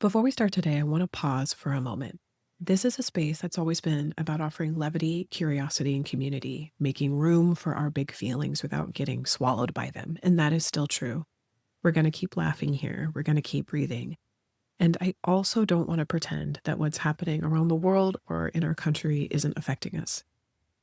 Before we start today, I want to pause for a moment. This is a space that's always been about offering levity, curiosity, and community, making room for our big feelings without getting swallowed by them. And that is still true. We're going to keep laughing here. We're going to keep breathing. And I also don't want to pretend that what's happening around the world or in our country isn't affecting us.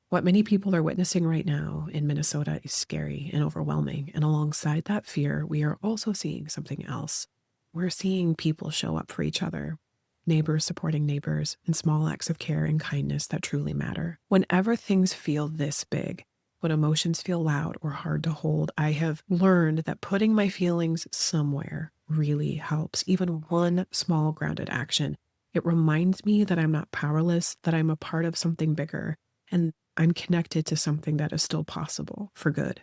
What many people are witnessing right now in Minnesota is scary and overwhelming. And alongside that fear, we are also seeing something else. We're seeing people show up for each other, neighbors supporting neighbors, and small acts of care and kindness that truly matter. Whenever things feel this big, when emotions feel loud or hard to hold, I have learned that putting my feelings somewhere really helps. Even one small grounded action. It reminds me that I'm not powerless, that I'm a part of something bigger, and I'm connected to something that is still possible for good.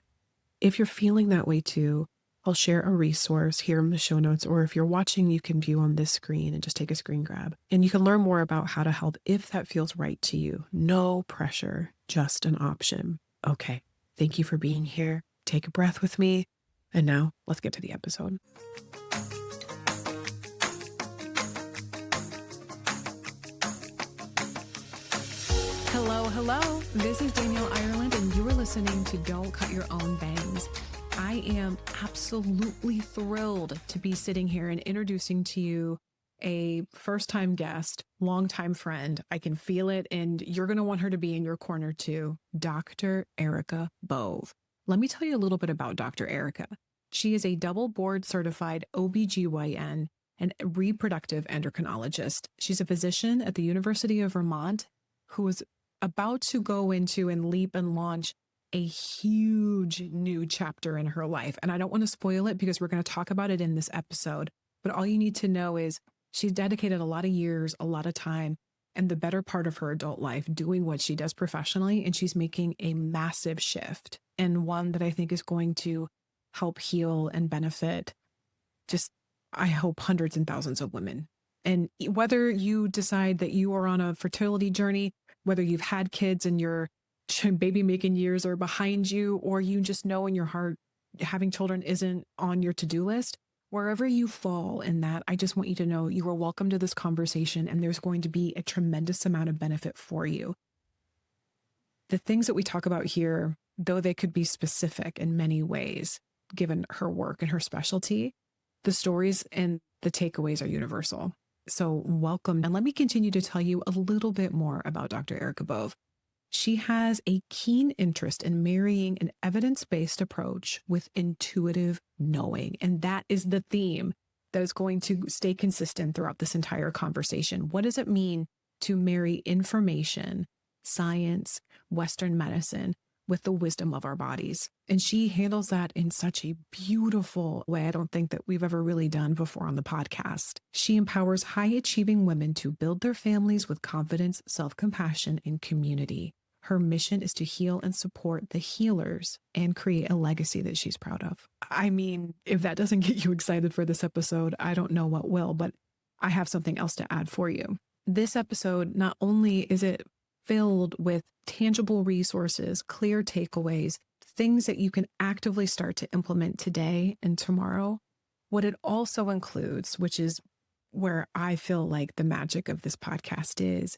If you're feeling that way too, I'll share a resource here in the show notes, or if you're watching, you can view on this screen and just take a screen grab. And you can learn more about how to help if that feels right to you. No pressure, just an option. Okay, thank you for being here. Take a breath with me. And now let's get to the episode. Hello. This is Danielle Ireland, and you are listening to Don't Cut Your Own Bangs. I am absolutely thrilled to be sitting here and introducing to you a first-time guest, longtime friend. I can feel it, and you're going to want her to be in your corner too, Dr. Erica Bove. Let me tell you a little bit about Dr. Erica. She is a double board certified OBGYN and reproductive endocrinologist. She's a physician at the University of Vermont who is about to go into and leap and launch a huge new chapter in her life. And I don't want to spoil it because we're going to talk about it in this episode. But all you need to know is she's dedicated a lot of years, a lot of time, and the better part of her adult life doing what she does professionally. And she's making a massive shift, and one that I think is going to help heal and benefit just, I hope, hundreds and thousands of women. And whether you decide that you are on a fertility journey, whether you've had kids and your baby making years are behind you, or you just know in your heart having children isn't on your to-do list, wherever you fall in that, I just want you to know you are welcome to this conversation, and there's going to be a tremendous amount of benefit for you. The things that we talk about here, though they could be specific in many ways, given her work and her specialty, the stories and the takeaways are universal. So welcome. And let me continue to tell you a little bit more about Dr. Erica Bove. She has a keen interest in marrying an evidence-based approach with intuitive knowing. And that is the theme that is going to stay consistent throughout this entire conversation. What does it mean to marry information, science, Western medicine with the wisdom of our bodies? And she handles that in such a beautiful way I don't think that we've ever really done before on the podcast. She empowers high-achieving women to build their families with confidence, self-compassion, and community. Her mission is to heal and support the healers and create a legacy that she's proud of. I mean, if that doesn't get you excited for this episode, I don't know what will, but I have something else to add for you. This episode, not only is it filled with tangible resources, clear takeaways, things that you can actively start to implement today and tomorrow. What it also includes, which is where I feel like the magic of this podcast is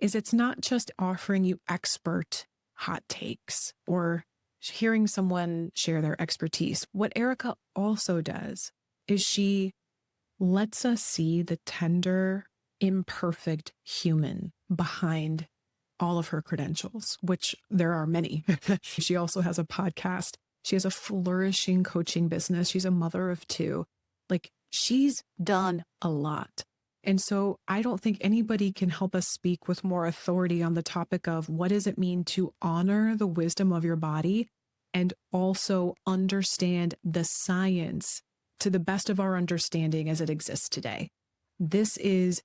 it's not just offering you expert hot takes or hearing someone share their expertise. What Erica also does is she lets us see the tender, imperfect human behind all of her credentials, which there are many. She also has a podcast. She has a flourishing coaching business. She's a mother of two. Like, she's done a lot. And so I don't think anybody can help us speak with more authority on the topic of what does it mean to honor the wisdom of your body and also understand the science to the best of our understanding as it exists today. This is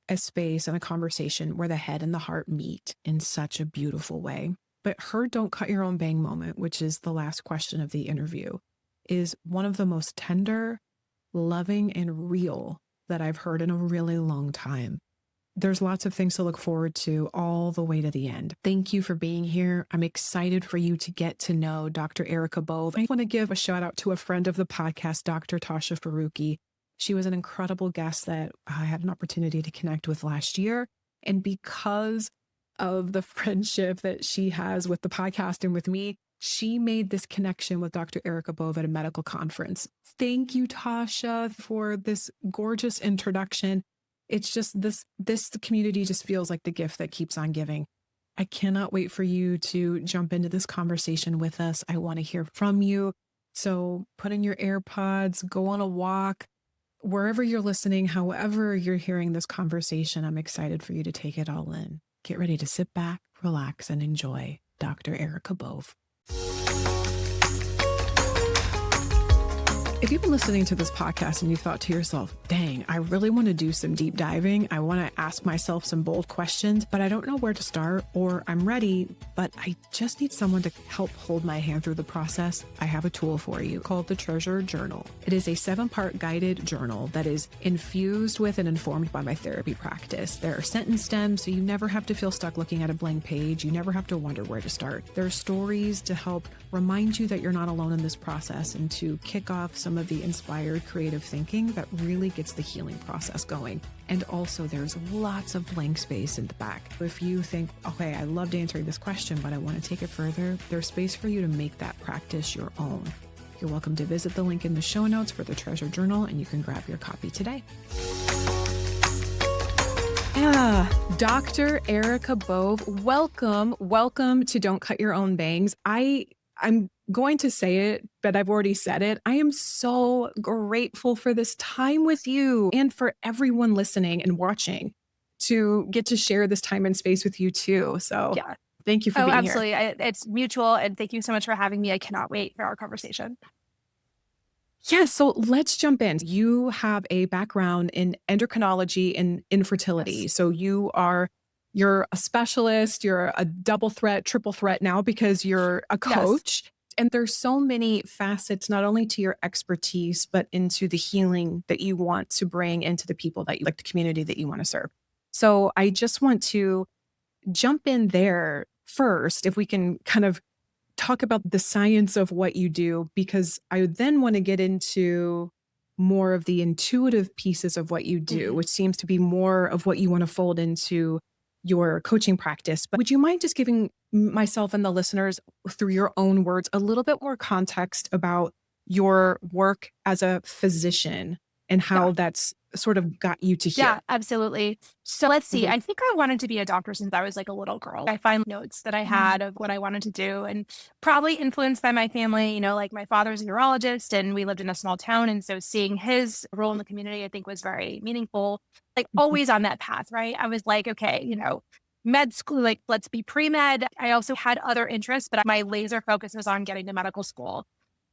a space and a conversation where the head and the heart meet in such a beautiful way. But her don't cut your own bang moment, which is the last question of the interview, is one of the most tender, loving, and real that I've heard in a really long time. There's lots of things to look forward to all the way to the end. Thank you for being here. I'm excited for you to get to know Dr. Erica Bove. I want to give a shout out to a friend of the podcast, Dr. Tasha Faruqi. She was an incredible guest that I had an opportunity to connect with last year. And because of the friendship that she has with the podcast and with me, she made this connection with Dr. Erica Bove at a medical conference. Thank you, Tasha, for this gorgeous introduction. It's just this community just feels like the gift that keeps on giving. I cannot wait for you to jump into this conversation with us. I want to hear from you. So put in your AirPods, go on a walk, wherever you're listening, however you're hearing this conversation. I'm excited for you to take it all in. Get ready to sit back, relax, and enjoy Dr. Erica Bove. If you've been listening to this podcast and you thought to yourself, dang, I really want to do some deep diving. I want to ask myself some bold questions, but I don't know where to start, or I'm ready, but I just need someone to help hold my hand through the process. I have a tool for you called the Treasure Journal. It is a 7-part guided journal that is infused with and informed by my therapy practice. There are sentence stems, so you never have to feel stuck looking at a blank page. You never have to wonder where to start. There are stories to help remind you that you're not alone in this process and to kick off some of the inspired creative thinking that really gets the healing process going. And also there's lots of blank space in the back. If you think, okay, I loved answering this question, but I want to take it further, there's space for you to make that practice your own. You're welcome to visit the link in the show notes for the Treasure Journal, and you can grab your copy today. Dr. Erica Bove, welcome to Don't Cut Your Own Bangs. I'm going to say it, but I've already said it. I am so grateful for this time with you and for everyone listening and watching to get to share this time and space with you too. So yeah, thank you for being absolutely. here. It's mutual. And thank you so much for having me. I cannot wait for our conversation. Yeah, so let's jump in. You have a background in endocrinology and infertility. Yes. So you're a specialist, you're a double threat, triple threat now because you're a coach. Yes. And there's so many facets, not only to your expertise, but into the healing that you want to bring into the people that you like, the community that you want to serve. So I just want to jump in there first, if we can kind of talk about the science of what you do, because I then want to get into more of the intuitive pieces of what you do, which seems to be more of what you want to fold into your coaching practice. But would you mind just giving myself and the listeners, through your own words, a little bit more context about your work as a physician and how that's sort of got you to here? Yeah, absolutely. So let's see. I think I wanted to be a doctor since I was like a little girl. I find notes that I had of what I wanted to do, and probably influenced by my family. You know, like my father's a neurologist and we lived in a small town. And so seeing his role in the community, I think was very meaningful, like always on that path, right? I was like, okay, you know, med school, like let's be pre-med. I also had other interests, but my laser focus was on getting to medical school.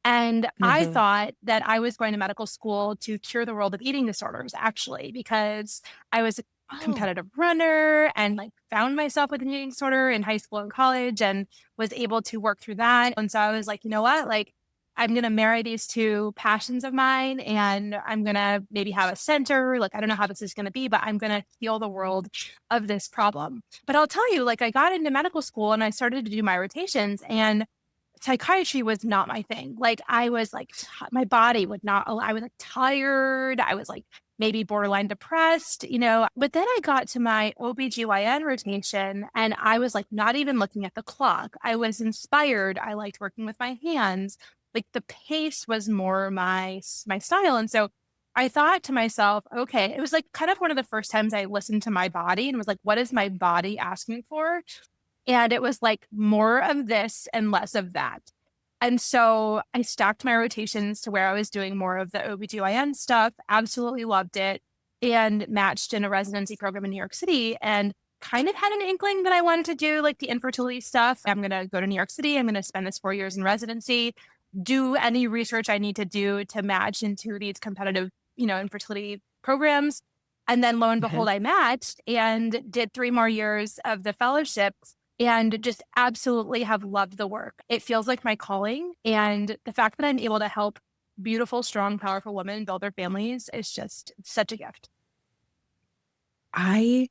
And I thought that I was going to medical school to cure the world of eating disorders, actually, because I was a competitive runner and like found myself with an eating disorder in high school and college and was able to work through that. And so I was like, you know what, like I'm going to marry these two passions of mine and I'm going to maybe have a center. Like, I don't know how this is going to be, but I'm going to heal the world of this problem. But I'll tell you, like I got into medical school and I started to do my rotations, and psychiatry was not my thing. Like I was like, my body would not, I was like tired. I was like maybe borderline depressed, you know, but then I got to my OBGYN rotation and I was like, not even looking at the clock. I was inspired. I liked working with my hands. Like the pace was more my style. And so I thought to myself, okay, it was like kind of one of the first times I listened to my body and was like, what is my body asking for? And it was like more of this and less of that. And so I stacked my rotations to where I was doing more of the OBGYN stuff, absolutely loved it, and matched in a residency program in New York City and kind of had an inkling that I wanted to do like the infertility stuff. I'm going to go to New York City. I'm going to spend this 4 years in residency, do any research I need to do to match into these competitive, you know, infertility programs. And then lo and behold, I matched and did 3 more years of the fellowship and just absolutely have loved the work. It feels like my calling. And the fact that I'm able to help beautiful, strong, powerful women build their families is just such a gift. I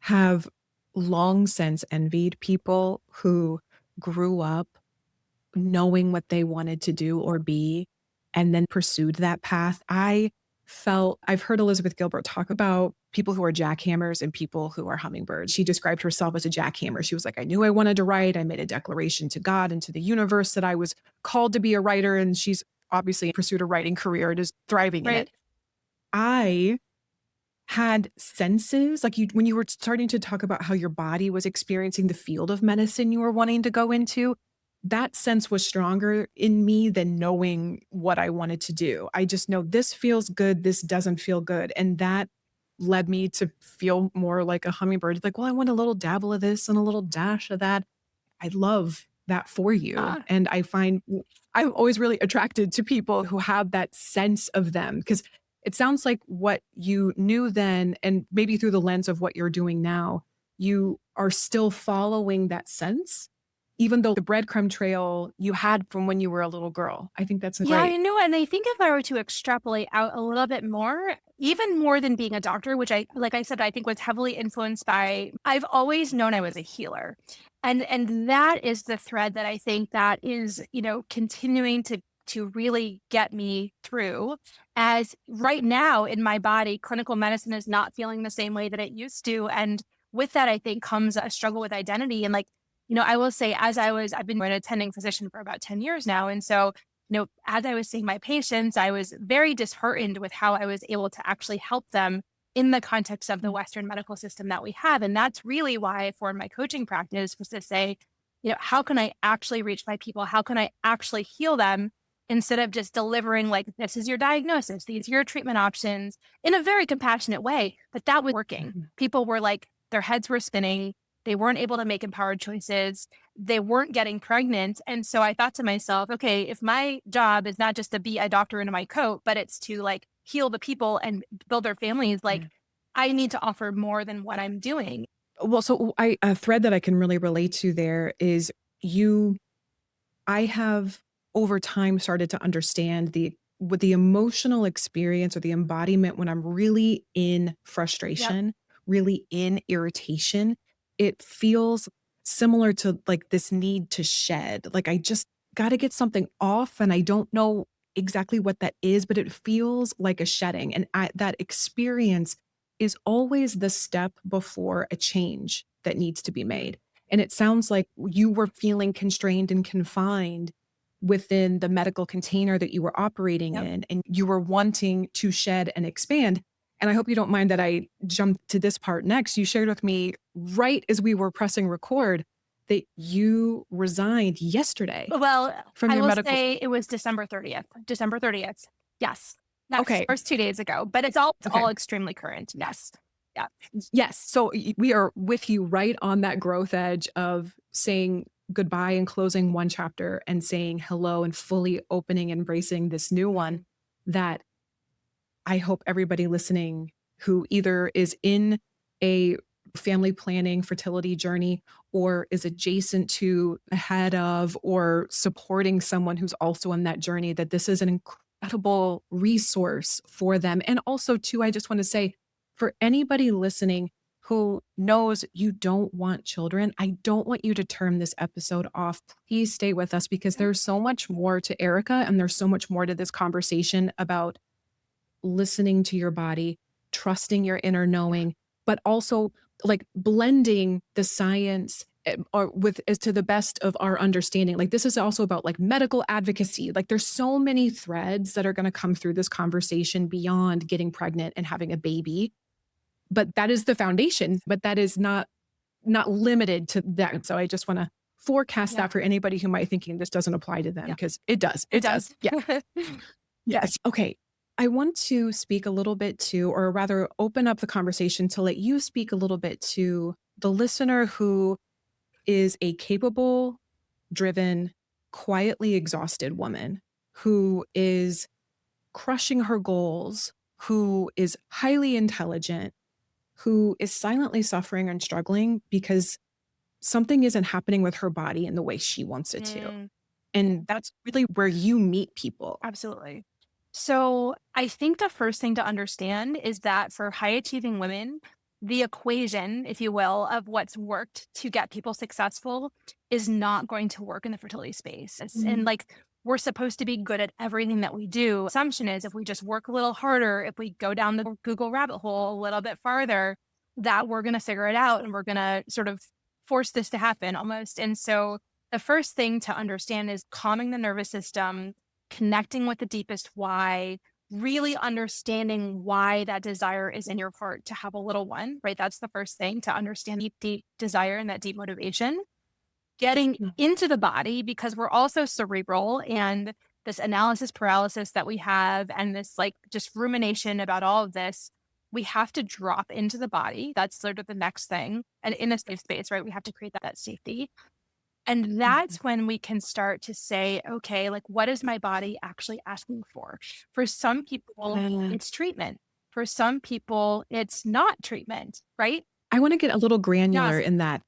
have long since envied people who grew up knowing what they wanted to do or be, and then pursued that path. I I've heard Elizabeth Gilbert talk about people who are jackhammers and people who are hummingbirds. She described herself as a jackhammer. She was like, I knew I wanted to write. I made a declaration to God and to the universe that I was called to be a writer. And she's obviously pursued a writing career and is thriving in Right. it. I had senses like when you were starting to talk about how your body was experiencing the field of medicine you were wanting to go into, that sense was stronger in me than knowing what I wanted to do. I just know this feels good, this doesn't feel good. And that led me to feel more like a hummingbird. Like, well, I want a little dabble of this and a little dash of that. I love that for you. Ah, And I'm always really attracted to people who have that sense of them because it sounds like what you knew then, and maybe through the lens of what you're doing now, you are still following that sense, even though the breadcrumb trail you had from when you were a little girl. I think that's yeah, great. you know, and I think if I were to extrapolate out a little bit more, even more than being a doctor, which like I said, I think was heavily influenced by, I've always known I was a healer. And that is the thread that I think that is, continuing to really get me through. As right now in my body, clinical medicine is not feeling the same way that it used to. And with that, I think comes a struggle with identity. And like, I will say, I've been an attending physician for about 10 years now. And so, as I was seeing my patients, I was very disheartened with how I was able to actually help them in the context of the Western medical system that we have. And that's really why I formed my coaching practice, was to say, how can I actually reach my people? How can I actually heal them instead of just delivering like, this is your diagnosis, these are your treatment options, in a very compassionate way. But that was working. Mhm. People were like, their heads were spinning. They weren't able to make empowered choices. They weren't getting pregnant. And so I thought to myself, okay, if my job is not just to be a doctor in my coat, but it's to like heal the people and build their families, like I need to offer more than what I'm doing. Well, so a thread that I can really relate to there is you I have over time started to understand the emotional experience or the embodiment when I'm really in Yep. frustration, really in irritation. It feels similar to like this need to shed. Like I just got to get something off and I don't know exactly what that is, but it feels like a shedding. And that experience is always the step before a change that needs to be made. And it sounds like you were feeling constrained and confined within the medical container that you were operating Yep. in, and you were wanting to shed and expand. And I hope you don't mind that I jumped to this part next. You shared with me right as we were pressing record that you resigned yesterday Well, from I your will medical. say it was December 30th. December 30th. Yes. That's Okay. first 2 days ago, but it's all Okay. extremely current. Yes. Yeah. Yes. So we are with you right on that growth edge of saying goodbye and closing one chapter and saying hello and fully opening, embracing this new one that I hope everybody listening who either is in a family planning fertility journey or is adjacent to, ahead of, or supporting someone who's also in that journey, that this is an incredible resource for them. And also, too, I just want to say for anybody listening who knows you don't want children, I don't want you to turn this episode off. Please stay with us because there's so much more to Erica and there's so much more to this conversation about listening to your body, trusting your inner knowing, but also like blending the science or with as to the best of our understanding. Like this is also about like medical advocacy. Like there's so many threads that are going to come through this conversation beyond getting pregnant and having a baby. But that is the foundation, but that is not limited to that. So I just want to forecast Yeah. that for anybody who might be thinking this doesn't apply to them Yeah. because it does. It It does. does. Yeah. Yes. Okay. I want to speak a little bit to, or rather open up the conversation to let you speak a little bit to the listener who is a capable, driven, quietly exhausted woman who is crushing her goals, who is highly intelligent, who is silently suffering and struggling because something isn't happening with her body in the way she wants it to. Mm, And that's really where you meet people. absolutely. So I think the first thing to understand is that for high achieving women, the equation, if you will, of what's worked to get people successful is not going to work in the fertility space. And like we're supposed to be good at everything that we do. Assumption is if we just work a little harder, if we go down the Google rabbit hole a little bit farther, that we're going to figure it out and we're going to sort of force this to happen almost. And so the first thing to understand is calming the nervous system, connecting with the deepest why, really understanding why that desire is in your heart to have a little one, right? That's the first thing, to understand deep, deep desire and that deep motivation. Getting into the body, because we're also cerebral, and this analysis paralysis that we have and this like just rumination about all of this, we have to drop into the body. That's sort of the next thing. And in a safe space, right? We have to create that safety. And that's when we can start to say, okay, like, what is my body actually asking for? For some people, it's treatment. For some people, it's not treatment, right? I want to get a little granular Yes. in that,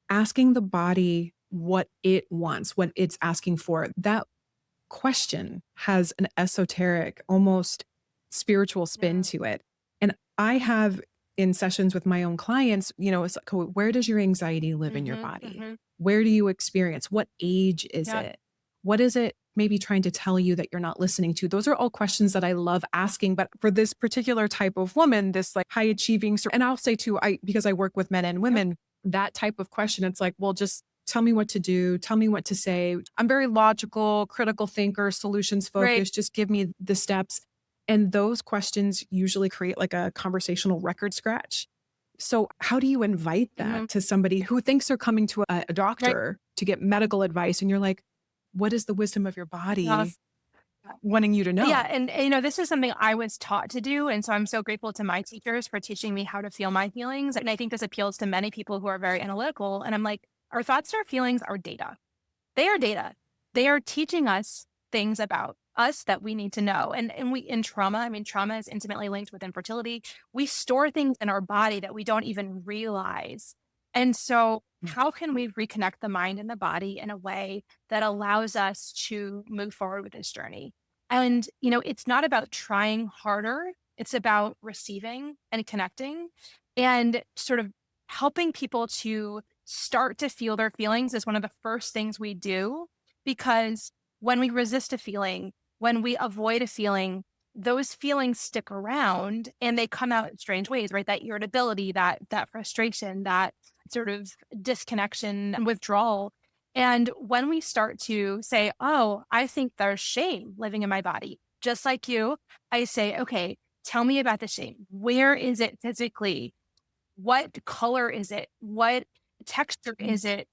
asking the body what it wants, what it's asking for. That question has an esoteric, almost spiritual spin to it. And I have in sessions with my own clients, it's like, "Oh, where does your anxiety live in your body? Where do you experience? What age is it? What is it maybe trying to tell you that you're not listening to?" Those are all questions that I love asking. But for this particular type of woman, this like high achieving, and I'll say too, because I work with men and women, that type of question, it's like, well, just tell me what to do. Tell me what to say. I'm very logical, critical thinker, solutions focused. Just give me the steps. And those questions usually create like a conversational record scratch. So how do you invite that to somebody who thinks they're coming to a doctor to get medical advice? And you're like, what is the wisdom of your body wanting you to know? Yeah. And, this is something I was taught to do. And so I'm so grateful to my teachers for teaching me how to feel my feelings. And I think this appeals to many people who are very analytical. And I'm like, our thoughts and our feelings are data. They are data. They are teaching us things about us that we need to know. And we, in trauma, trauma is intimately linked with infertility. We store things in our body that we don't even realize. And so how can we reconnect the mind and the body in a way that allows us to move forward with this journey? And, it's not about trying harder. It's about receiving and connecting and sort of helping people to start to feel their feelings is one of the first things we do, because when we resist a feeling, when we avoid a feeling, those feelings stick around and they come out in strange ways, right? That irritability, that frustration, that sort of disconnection and withdrawal. And when we start to say, oh, I think there's shame living in my body, just like you, I say, okay, tell me about the shame. Where is it physically? What color is it? What texture is it?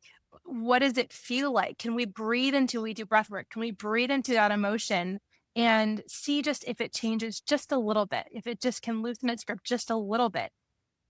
What does it feel like? Can we breathe until we do breath work? Can we breathe into that emotion and see just if it changes just a little bit, if it just can loosen its grip just a little bit?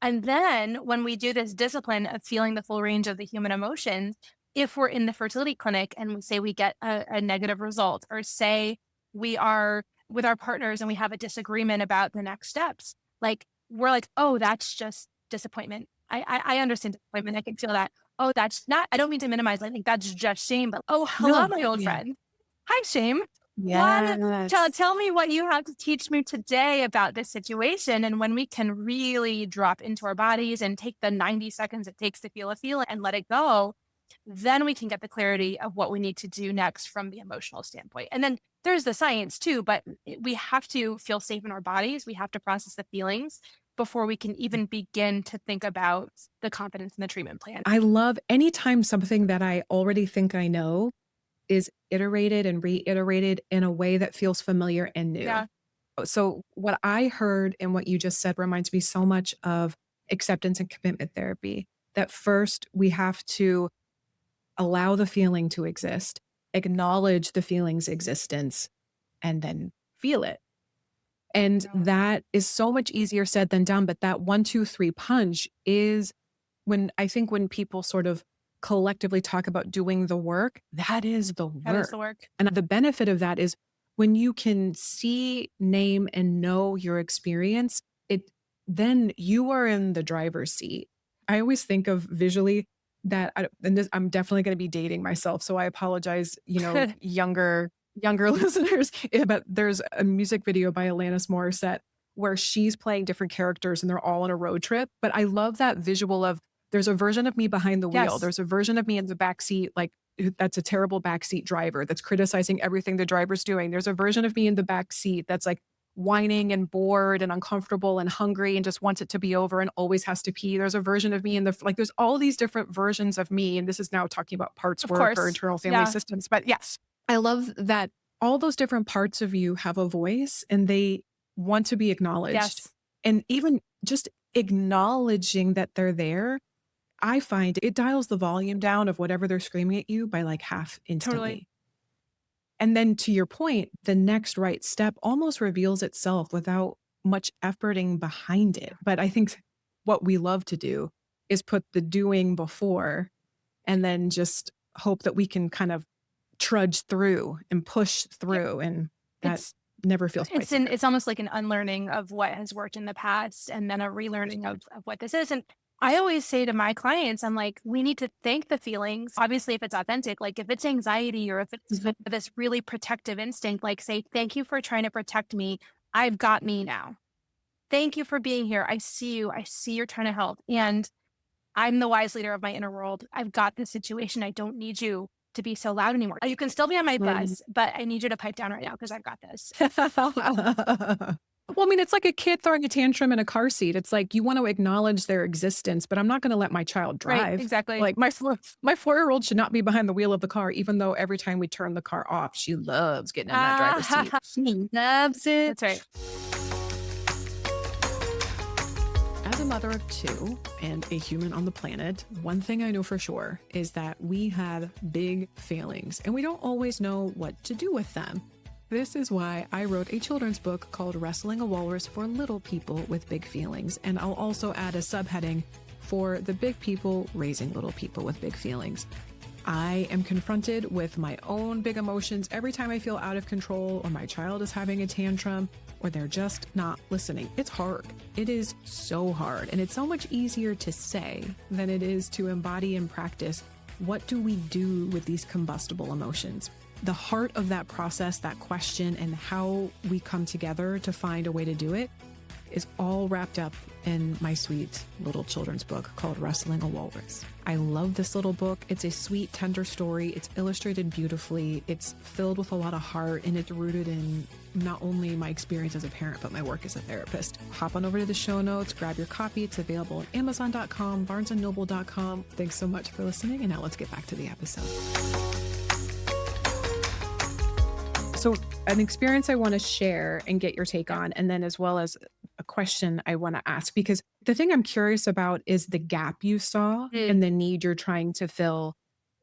And then when we do this discipline of feeling the full range of the human emotions, if we're in the fertility clinic and we say we get a negative result, or say we are with our partners and we have a disagreement about the next steps, like we're like, oh, that's just disappointment. I understand disappointment. I can feel that. Oh, that's not, I don't mean to minimize. I think that's just shame, but oh, hello, No. my old friend. Hi, shame. Yes. Tell me what you have to teach me today about this situation. And when we can really drop into our bodies and take the 90 seconds it takes to feel a feeling and let it go, then we can get the clarity of what we need to do next from the emotional standpoint. And then there's the science too, but we have to feel safe in our bodies. We have to process the feelings before we can even begin to think about the confidence in the treatment plan. I love anytime something that I already think I know is iterated and reiterated in a way that feels familiar and new. Yeah. So what I heard and what you just said reminds me so much of acceptance and commitment therapy. That first we have to allow the feeling to exist, acknowledge the feeling's existence, and then feel it. And that is so much easier said than done. But that 1, 2, 3 punch is when people sort of collectively talk about doing the work, that is the work. That is the work. And the benefit of that is when you can see, name, and know your experience, then you are in the driver's seat. I always think of visually that, I'm definitely going to be dating myself, so I apologize, younger listeners, but there's a music video by Alanis Morissette where she's playing different characters and they're all on a road trip. But I love that visual of, there's a version of me behind the wheel. Yes. There's a version of me in the back seat, like that's a terrible backseat driver that's criticizing everything the driver's doing. There's a version of me in the back seat that's like whining and bored and uncomfortable and hungry and just wants it to be over and always has to pee. There's a version of me in the like there's all these different versions of me. And this is now talking about parts Of work or course. internal family Yeah. systems. But yes, I love that all those different parts of you have a voice and they want to be acknowledged. Yes. And even just acknowledging that they're there, I find it dials the volume down of whatever they're screaming at you by like half instantly. Totally. And then to your point, the next right step almost reveals itself without much efforting behind it. But I think what we love to do is put the doing before and then just hope that we can kind of trudge through and push through. And that never feels quite so good. It's almost like an unlearning of what has worked in the past and then a relearning of what this is. And I always say to my clients, I'm like, we need to thank the feelings. Obviously, if it's authentic, like if it's anxiety or if it's this really protective instinct, like say, thank you for trying to protect me. I've got me now. Thank you for being here. I see you. I see you're trying to help. And I'm the wise leader of my inner world. I've got this situation. I don't need you to be so loud anymore. You can still be on my bus, but I need you to pipe down right now because I've got this. Well, I mean, it's like a kid throwing a tantrum in a car seat. It's like you want to acknowledge their existence, but I'm not going to let my child drive. Right, exactly. Like my 4-year-old should not be behind the wheel of the car, even though every time we turn the car off, she loves getting in that driver's seat. She loves it. That's right. As a mother of 2 and a human on the planet, one thing I know for sure is that we have big failings and we don't always know what to do with them. This is why I wrote a children's book called Wrestling a Walrus for Little People with Big Feelings. And I'll also add a subheading for the big people raising little people with big feelings. I am confronted with my own big emotions every time I feel out of control or my child is having a tantrum or they're just not listening. It's hard. It is so hard. And it's so much easier to say than it is to embody and practice. What do we do with these combustible emotions? The heart of that process, that question, and how we come together to find a way to do it is all wrapped up in my sweet little children's book called Wrestling a Walrus. I love this little book. It's a sweet, tender story. It's illustrated beautifully. It's filled with a lot of heart, and it's rooted in not only my experience as a parent, but my work as a therapist. Hop on over to the show notes, grab your copy. It's available on Amazon.com, BarnesandNoble.com. Thanks so much for listening, and now let's get back to the episode. So an experience I want to share and get your take on, and then as well as a question I want to ask, because the thing I'm curious about is the gap you saw and the need you're trying to fill,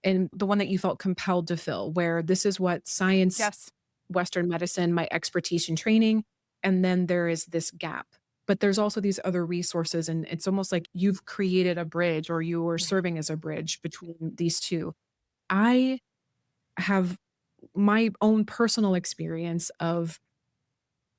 and the one that you felt compelled to fill, where this is what science, Western medicine, my expertise and training, and then there is this gap. But there's also these other resources, and it's almost like you've created a bridge or you are serving as a bridge between these two. I have my own personal experience of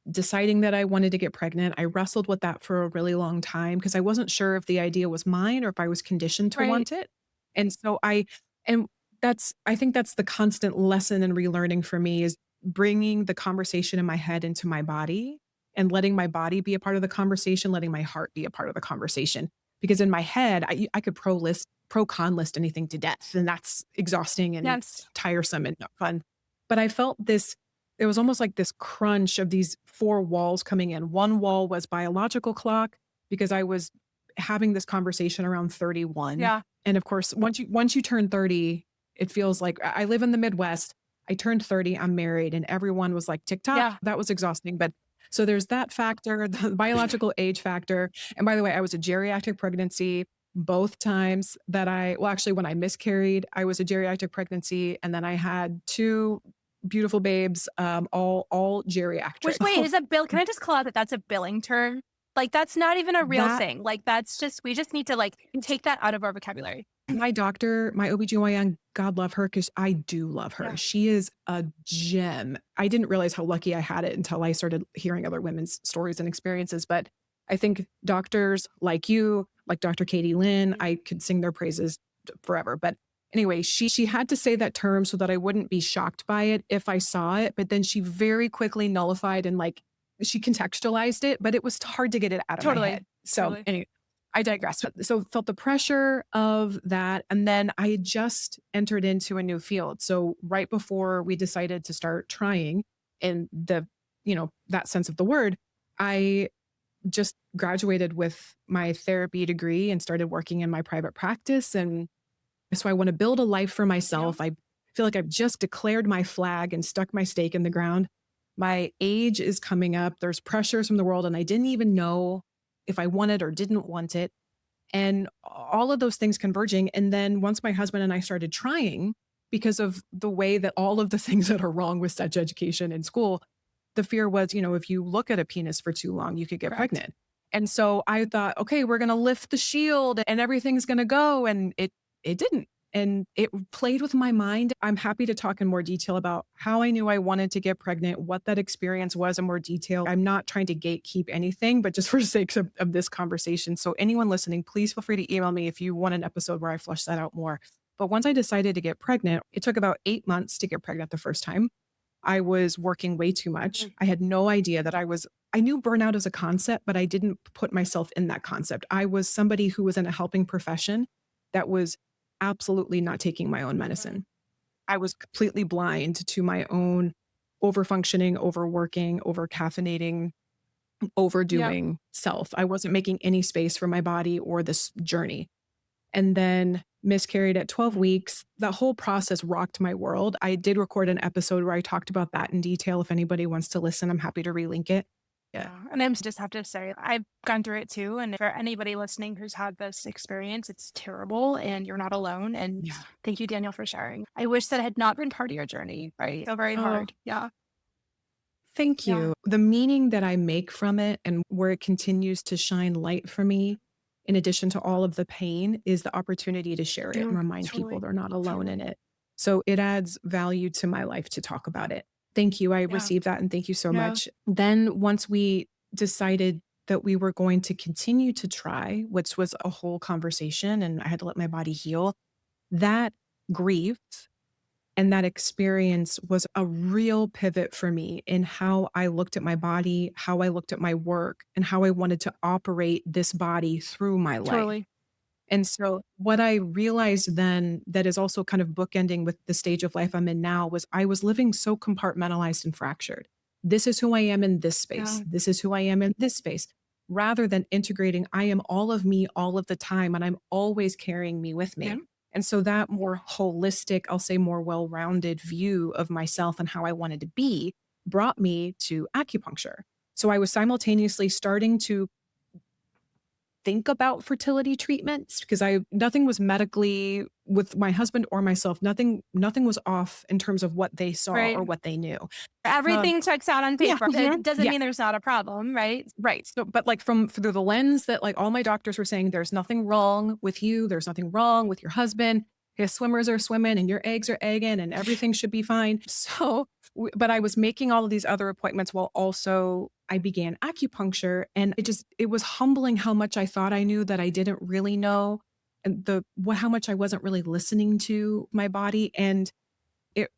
deciding that I wanted to get pregnant. I wrestled with that for a really long time because I wasn't sure if the idea was mine or if I was conditioned to want it. And so I think that's the constant lesson and relearning for me is bringing the conversation in my head into my body and letting my body be a part of the conversation, letting my heart be a part of the conversation. Because in my head, I could pro-con list anything to death, and that's exhausting and tiresome and not fun. But I felt this, it was almost like this crunch of these 4 walls coming in. One wall was biological clock because I was having this conversation around 31. Yeah. And of course, once you turn 30, it feels like I live in the Midwest. I turned 30, I'm married, and everyone was like, TikTok. Yeah. That was exhausting. But so there's that factor, the biological age factor. And by the way, I was a geriatric pregnancy both times that actually when I miscarried, I was a geriatric pregnancy. And then I had 2 beautiful babes, all geriatric. Which wait, is a bill? Can I just call out that that's a billing term? Like that's not even a real thing. Like that's just, we just need to like take that out of our vocabulary. My doctor, my OBGYN, God love her because I do love her. Yeah. She is a gem. I didn't realize how lucky I had it until I started hearing other women's stories and experiences. But I think doctors like you, like Dr. Katie Lynn, I could sing their praises forever. But anyway, she had to say that term so that I wouldn't be shocked by it if I saw it. But then she very quickly nullified and like she contextualized it, but it was hard to get it out of my head. So anyway, I digress. So felt the pressure of that. And then I had just entered into a new field. So right before we decided to start trying in that sense of the word, I just graduated with my therapy degree and started working in my private practice. And so I want to build a life for Yeah. myself. I feel like I've just declared my flag and stuck my stake in the ground. My age is coming up. There's pressures from the world, and I didn't even know if I wanted or didn't want it. And all of those things converging. And then once my husband and I started trying, because of the way that all of the things that are wrong with sex education in school, the fear was, if you look at a penis for too long, you could get Correct. pregnant. And so I thought, okay, we're going to lift the shield and everything's going to go. And it didn't. And it played with my mind. I'm happy to talk in more detail about how I knew I wanted to get pregnant, what that experience was in more detail. I'm not trying to gatekeep anything, but just for the sake of this conversation. So anyone listening, please feel free to email me if you want an episode where I flesh that out more. But once I decided to get pregnant, it took about 8 months to get pregnant the first time. I was working way too much. I had no idea that I knew burnout as a concept, but I didn't put myself in that concept. I was somebody who was in a helping profession that was absolutely not taking my own medicine. I was completely blind to my own overfunctioning, overworking, overcaffeinating, Yeah. overdoing self. I wasn't making any space for my body or this journey. And then miscarried at 12 weeks. That whole process rocked my world. I did record an episode where I talked about that in detail. If anybody wants to listen, I'm happy to relink it. Yeah. Yeah. And I just have to say, I've gone through it too. And for anybody listening who's had this experience, it's terrible and you're not alone. And Yeah. thank you, Daniel, for sharing. I wish that had not been part of your journey, right? So very Oh, hard. Yeah. thank Yeah. you. The meaning that I make from it and where it continues to shine light for me, in addition to all of the pain, is the opportunity to share it and Yeah. remind people Totally. they're not alone in Totally. it. So it adds value to my life to talk about it. Thank you. I Yeah. received that and thank you so No. much. Then once we decided that we were going to continue to try, which was a whole conversation and I had to let my body heal, that grief and that experience was a real pivot for me in how I looked at my body, how I looked at my work, and how I wanted to operate this body through my life. Totally. And so, what I realized then that is also kind of bookending with the stage of life I'm in now was I was living so compartmentalized and fractured. This is who I am in this Yeah. space. This is who I am in this space. Rather than integrating, I am all of me all of the time, and I'm always carrying me with Yeah. me. And so that more holistic, I'll say more well rounded view of myself and how I wanted to be brought me to acupuncture. So I was simultaneously starting to think about fertility treatments because nothing was medically with my husband or myself, nothing was off in terms of what they saw Right. or what they knew. Um, Everything checks out on yeah, paper. mhm, It doesn't yeah, mean there's not a problem, right? right. So, but like from through the lens that like all my doctors were saying, there's nothing wrong with you, there's nothing wrong with your husband. His swimmers are swimming and your eggs are egging and everything should be fine. So, but I was making all of these other appointments while also I began acupuncture, and it was humbling how much I thought I knew that I didn't really know, and how much I wasn't really listening to my body, and it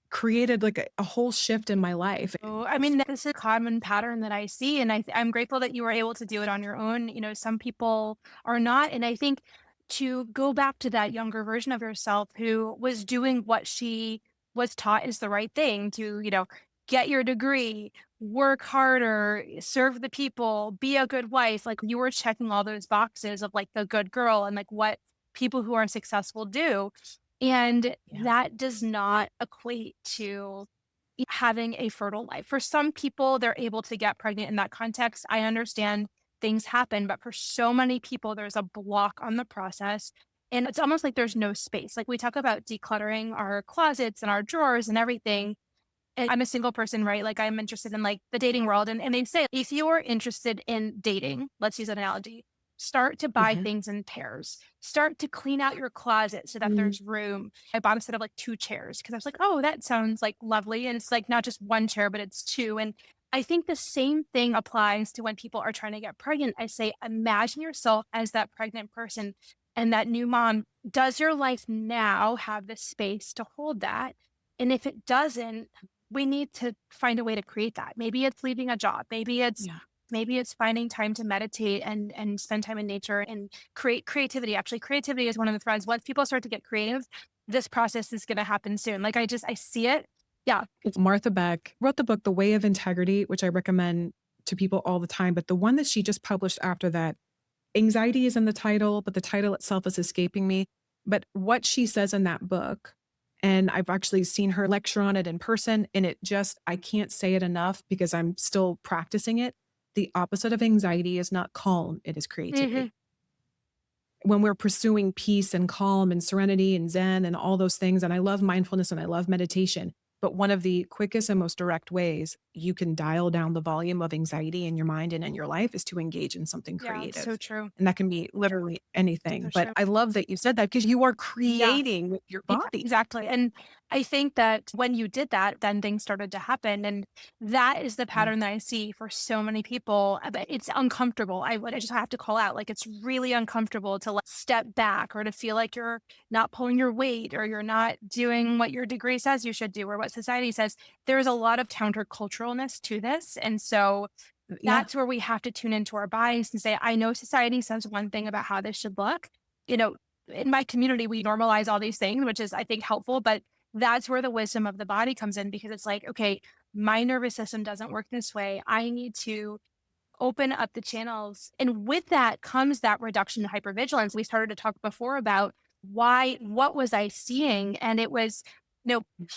created like a whole shift in my life. So, I mean, this is a common pattern that I see, and I'm grateful that you were able to do it on your own. Some people are not, and I think to go back to that younger version of yourself who was doing what she was taught is the right thing to, get your degree, work harder, serve the people, be a good wife. Like you were checking all those boxes of like the good girl and like what people who are successful do. And Yeah. that does not equate to having a fertile life. For some people, they're able to get pregnant in that context. I understand things happen, but for so many people, there's a block on the process. And it's almost like there's no space. Like we talk about decluttering our closets and our drawers and everything. And I'm a single person, right? Like I'm interested in like the dating world. And they say if you're interested in dating, let's use an analogy, start to buy Mhm. things in pairs. Start to clean out your closet so that Mm, there's room. I bought a set of like 2 chairs because I was like, oh, that sounds like lovely. And it's like not just one chair, but it's two. And I think the same thing applies to when people are trying to get pregnant. I say, imagine yourself as that pregnant person and that new mom. Does your life now have the space to hold that? And if it doesn't, we need to find a way to create that. Maybe it's leaving a job. Maybe it's yeah. Maybe it's finding time to meditate and spend time in nature and create creativity. Actually, creativity is one of the threads. Once people start to get creative, this process is going to happen soon. Like I see it. Yeah. Martha Beck wrote the book, The Way of Integrity, which I recommend to people all the time. But the one that she just published after that, anxiety is in the title, but the title itself is escaping me. But what she says in that book, and I've actually seen her lecture on it in person, and I can't say it enough because I'm still practicing it. The opposite of anxiety is not calm, it is creativity. When we're pursuing peace and calm and serenity and Zen and all those things, and I love mindfulness and I love meditation, but one of the quickest and most direct ways you can dial down the volume of anxiety in your mind and in your life is to engage in something Yeah, creative. so true. And that can be literally anything. So But true. I love that you said that because you are creating with your Yeah, body. exactly. And I think that when you did that, then things started to happen. And that is the pattern that I see for so many people. But it's uncomfortable. I just have to call out, like, it's really uncomfortable to like step back or to feel like you're not pulling your weight or you're not doing what your degree says you should do or what society says. There's a lot of counterculturalness to this. And so Yeah. that's where we have to tune into our bodies and say, I know society says one thing about how this should look. You know, in my community, we normalize all these things, which is, I think, helpful. But that's where the wisdom of the body comes in because it's like, okay, my nervous system doesn't work this way. I need to open up the channels. And with that comes that reduction in hypervigilance. We started to talk before about what was I seeing? And it was,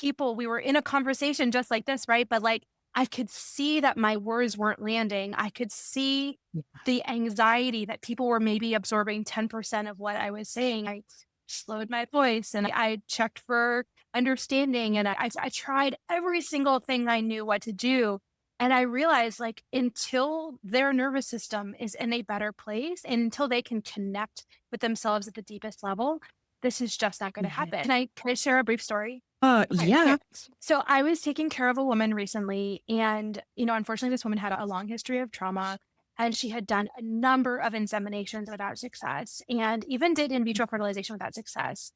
people, we were in a conversation just like this, right? But like, I could see that my words weren't landing. I could see the anxiety that people were maybe absorbing 10% of what I was saying. I slowed my voice and I checked for understanding and I tried every single thing I knew what to do. And I realized, like, until their nervous system is in a better place and until they can connect with themselves at the deepest level, this is just not going to happen. Can I share a brief story? Okay. Yeah. So I was taking care of a woman recently, and unfortunately, this woman had a long history of trauma, and she had done a number of inseminations without success, and even did in vitro fertilization without success.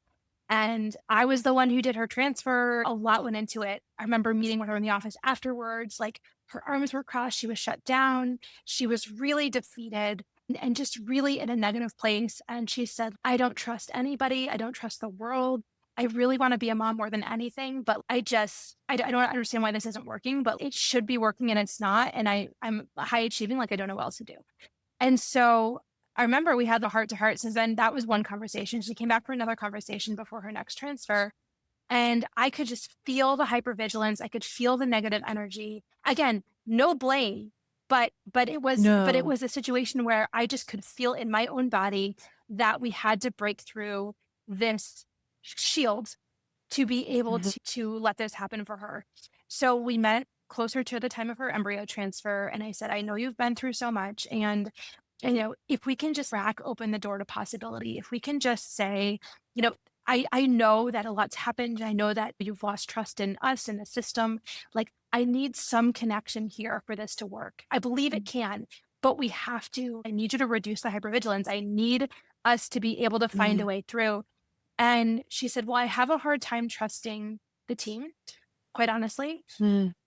And I was the one who did her transfer. A lot went into it. I remember meeting with her in the office afterwards. Like her arms were crossed. She was shut down. She was really defeated and just really in a negative place. And she said, I don't trust anybody. I don't trust the world. I really want to be a mom more than anything, but I don't understand why this isn't working, but it should be working and it's not. And I'm high achieving, like I don't know what else to do. And so I remember we had the heart to heart. So then that was one conversation. She came back for another conversation before her next transfer. And I could just feel the hypervigilance. I could feel the negative energy. Again, no blame, but it was a situation where I just could feel in my own body that we had to break through this shield to be able to let this happen for her. So we met closer to the time of her embryo transfer. And I said, I know you've been through so much. And if we can just crack open the door to possibility, if we can just say, I know that a lot's happened. I know that you've lost trust in us and the system. Like, I need some connection here for this to work. I believe it can, but I need you to reduce the hypervigilance. I need us to be able to find a way through. And she said, well, I have a hard time trusting the team, quite honestly.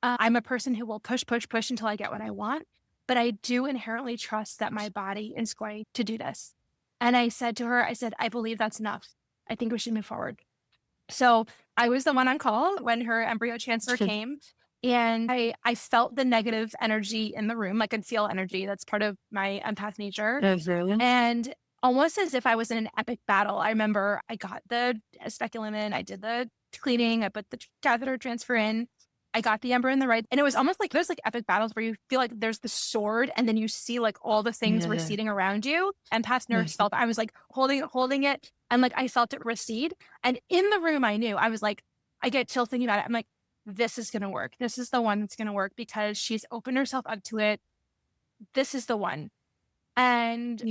I'm a person who will push until I get what I want. But I do inherently trust that my body is going to do this. And I said to her, I believe that's enough. I think we should move forward. So I was the one on call when her embryo transfer came. And I felt the negative energy in the room. I could feel energy. That's part of my empath nature. And almost as if I was in an epic battle. I remember I got the speculum in, I did the cleaning, I put the catheter transfer in. I got the embryo in the right. And it was almost like those like epic battles where you feel like there's the sword and then you see like all the things receding around you. Empath nerves felt, I was like holding it and like I felt it recede. And in the room, I knew, I was like, I get chill thinking about it. I'm like, this is going to work. This is the one that's going to work because she's opened herself up to it. This is the one. And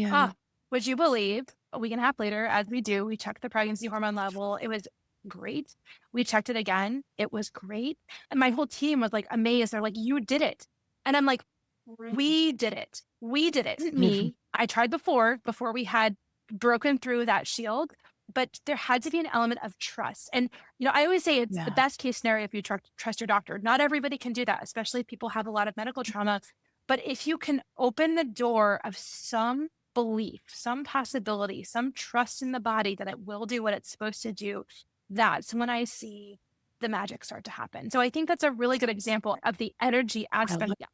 would you believe a week and a half later, as we do, we checked the pregnancy hormone level. It was great. We checked it again. It was great. And my whole team was like amazed. They're like, you did it. And I'm like, we did it. We did it. Me. I tried before we had broken through that shield, but there had to be an element of trust. And, I always say it's the best case scenario if you trust your doctor. Not everybody can do that, especially if people have a lot of medical trauma. But if you can open the door of some belief, some possibility, some trust in the body that it will do what it's supposed to do, that's when I see the magic start to happen. So I think that's a really good example of the energy I aspect. love,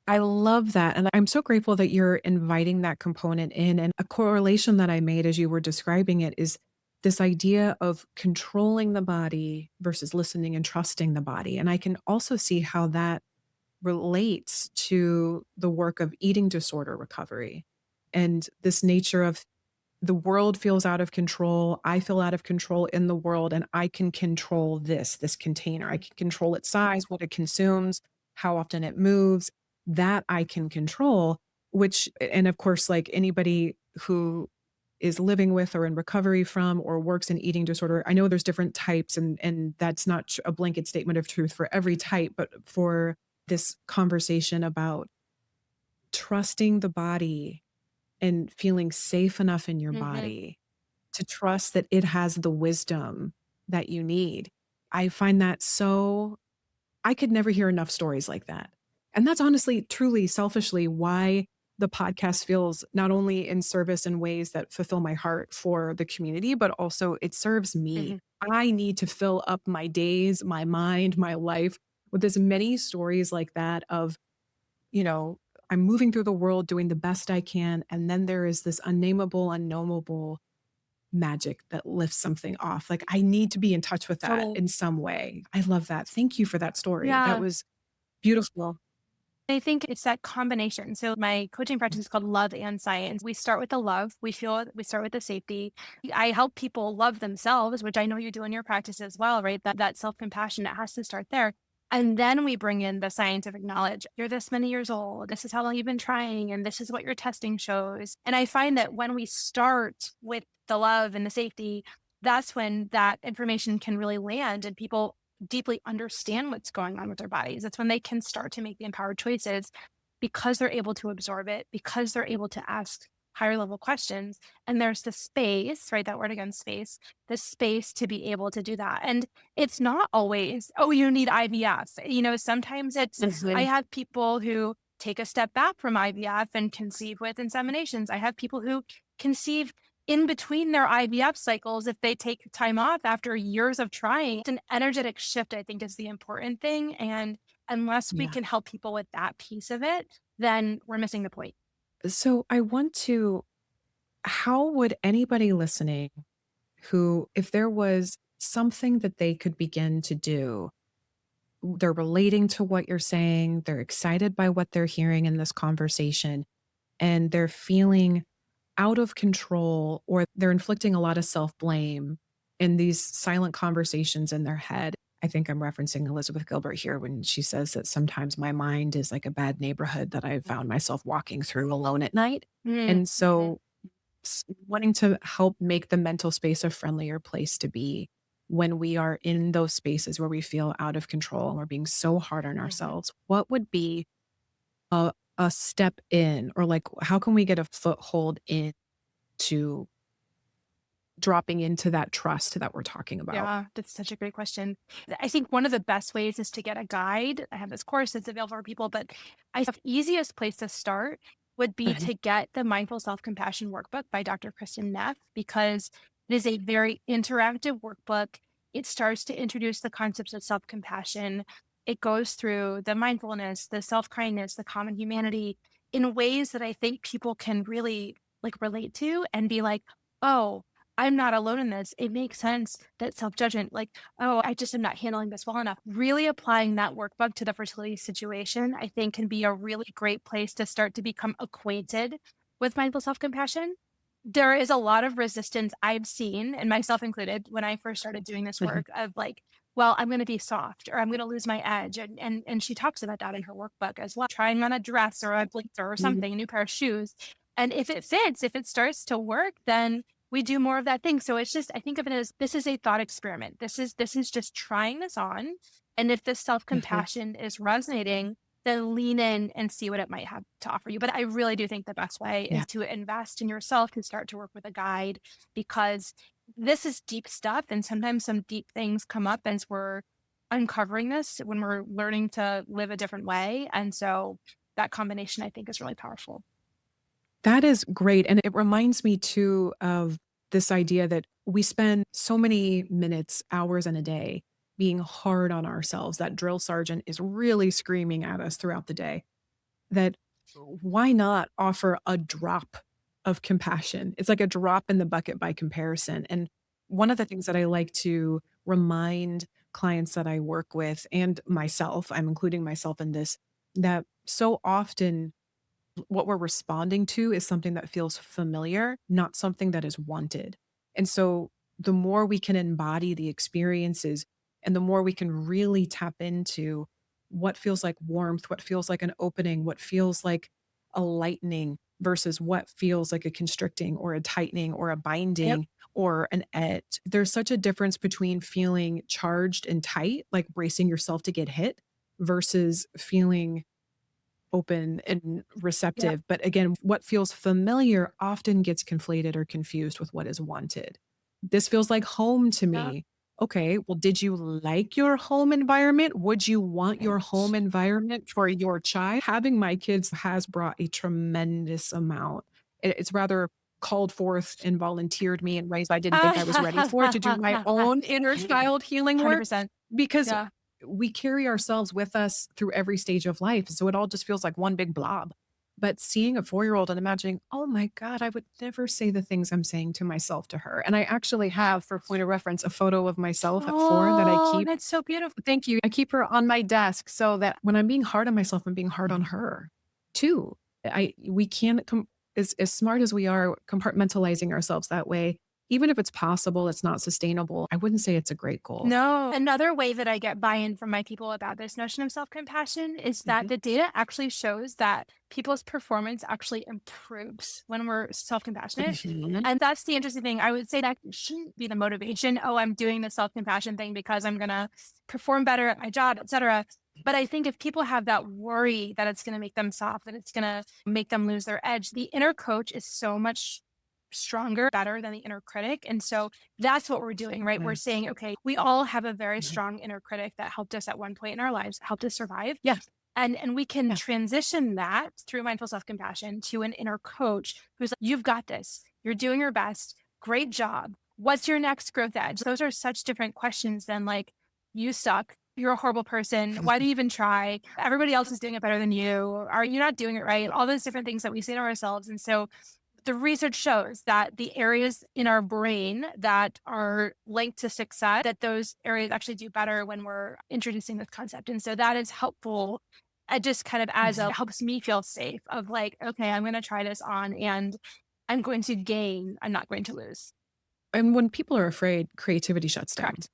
I love that. And I'm so grateful that you're inviting that component in. And a correlation that I made as you were describing it is this idea of controlling the body versus listening and trusting the body. And I can also see how that relates to the work of eating disorder recovery and this nature of the world feels out of control. I feel out of control in the world, and I can control this container. I can control its size, what it consumes, how often it moves. That I can control, which, and of course, like anybody who is living with or in recovery from or works in eating disorder, I know there's different types, and that's not a blanket statement of truth for every type, but for this conversation about trusting the body and feeling safe enough in your Mhm. body to trust that it has the wisdom that you need. I find that so I could never hear enough stories like that. And that's honestly, truly, selfishly why the podcast feels not only in service in ways that fulfill my heart for the community, but also it serves me. Mhm. I need to fill up my days, my mind, my life with as many stories like that of, you know, I'm moving through the world doing the best I can. And then there is this unnameable, unknowable magic that lifts something off. Like I need to be in touch with that Totally. in some way. I love that. Thank you for that story. That Yeah. was beautiful. I think it's that combination. So my coaching practice is called Love and Science. We start with the love. We start with the safety. I help people love themselves, which I know you do in your practice as well, right? That self-compassion, it has to start there. And then we bring in the scientific knowledge. You're this many years old. This is how long you've been trying, and this is what your testing shows. And I find that when we start with the love and the safety, that's when that information can really land and people deeply understand what's going on with their bodies. That's when they can start to make the empowered choices because they're able to absorb it, because they're able to ask higher level questions. And there's the space, right? That word again, space, the space to be able to do that. And it's not always, oh, you need IVF. Sometimes I Mhm. have people who take a step back from IVF and conceive with inseminations. I have people who conceive in between their IVF cycles if they take time off after years of trying. It's an energetic shift, I think, is the important thing. And unless we Yeah. can help people with that piece of it, then we're missing the point. So I want to, how would anybody listening who, if there was something that they could begin to do, they're relating to what you're saying, they're excited by what they're hearing in this conversation, and they're feeling out of control or they're inflicting a lot of self-blame in these silent conversations in their head. I think I'm referencing Elizabeth Gilbert here when she says that sometimes my mind is like a bad neighborhood that I found myself walking through alone at night. Mm, And mhm, so wanting to help make the mental space a friendlier place to be when we are in those spaces where we feel out of control and we're being so hard on mhm. ourselves, what would be a step in or like how can we get a foothold in to dropping into that trust that we're talking about? Yeah, that's such a great question. I think one of the best ways is to get a guide. I have this course that's available for people, but I think the easiest place to start would be Mhm. to get the Mindful Self Compassion Workbook by Dr. Kristen Neff because it is a very interactive workbook. It starts to introduce the concepts of self compassion. It goes through the mindfulness, the self kindness, the common humanity in ways that I think people can really like relate to and be like, oh, I'm not alone in this. It makes sense that self-judgment, like, oh, I just am not handling this well enough. Really applying that workbook to the fertility situation, I think can be a really great place to start to become acquainted with mindful self-compassion. There is a lot of resistance I've seen, and myself included, when I first started doing this Mhm. work of like, well, I'm going to be soft or I'm going to lose my edge. And she talks about that in her workbook as well. Trying on a dress or a blazer or Mhm. something, a new pair of shoes. And if it fits, if it starts to work, then we do more of that thing. So it's just, I think of it as this is a thought experiment. This is just trying this on. And if this Mhm. self-compassion is resonating, then lean in and see what it might have to offer you. But I really do think the best way Yeah. is to invest in yourself, to start to work with a guide, because this is deep stuff. And sometimes some deep things come up as we're uncovering this when we're learning to live a different way. And so that combination, I think, is really powerful. That is great. And it reminds me too of this idea that we spend so many minutes, hours in a day being hard on ourselves. That drill sergeant is really screaming at us throughout the day. That why not offer a drop of compassion? It's like a drop in the bucket by comparison. And one of the things that I like to remind clients that I work with and myself, I'm including myself in this, that so often what we're responding to is something that feels familiar, not something that is wanted. And so the more we can embody the experiences and the more we can really tap into what feels like warmth, what feels like an opening, what feels like a lightening versus what feels like a constricting or a tightening or a Yep. binding or an edge. There's such a difference between feeling charged and tight, like bracing yourself to get hit, versus feeling open and Yep. receptive. But again, what feels familiar often gets conflated or confused with what is wanted. This feels like home to Yep. me. Okay, well, did you like your home environment? Would you want your home environment for your child? Having my kids has brought a tremendous amount. It's rather called forth and volunteered me in ways I didn't think I was ready for to do my own inner child healing work 100%. because Yeah. we carry ourselves with us through every stage of life. So it all just feels like one big blob. But seeing a 4-year-old and imagining, oh my God, I would never say the things I'm saying to myself to her. And I actually have, for point of reference, a photo of myself at 4 that I Oh, keep. that's so beautiful. Thank you. I keep her on my desk so that when I'm being hard on myself, I'm being hard on her too. We can't, as smart as we are, compartmentalizing ourselves that way, even if it's possible, it's not sustainable. I wouldn't say it's a great goal. No. Another way that I get buy-in from my people about this notion of self-compassion is that Mhm. the data actually shows that people's performance actually improves when we're self-compassionate. Mhm. And that's the interesting thing. I would say that shouldn't be the motivation. Oh, I'm doing the self-compassion thing because I'm gonna perform better at my job, etc. But I think if people have that worry that it's going to make them soft, that it's going to make them lose their edge, the inner coach is so much stronger, better than the inner critic. And so that's what we're doing, right? We're Yes. saying, okay, we all have a very Mhm. strong inner critic that helped us at one point in our lives, helped us survive. Yeah. And we can Yeah. transition that through mindful self-compassion to an inner coach who's like, you've got this. You're doing your best. Great job. What's your next growth edge? Those are such different questions than like, you suck. You're a horrible person. Why do you even try? Everybody else is doing it better than you. Are you not doing it right? All those different things that we say to ourselves. And so the research shows that the areas in our brain that are linked to success, that those areas actually do better when we're introducing this concept. And so that is helpful. Just kind of as a Mhm. helps me feel safe of like, okay, I'm going to try this on and I'm going to gain. I'm not going to lose. And when people are afraid, creativity shuts down. Correct.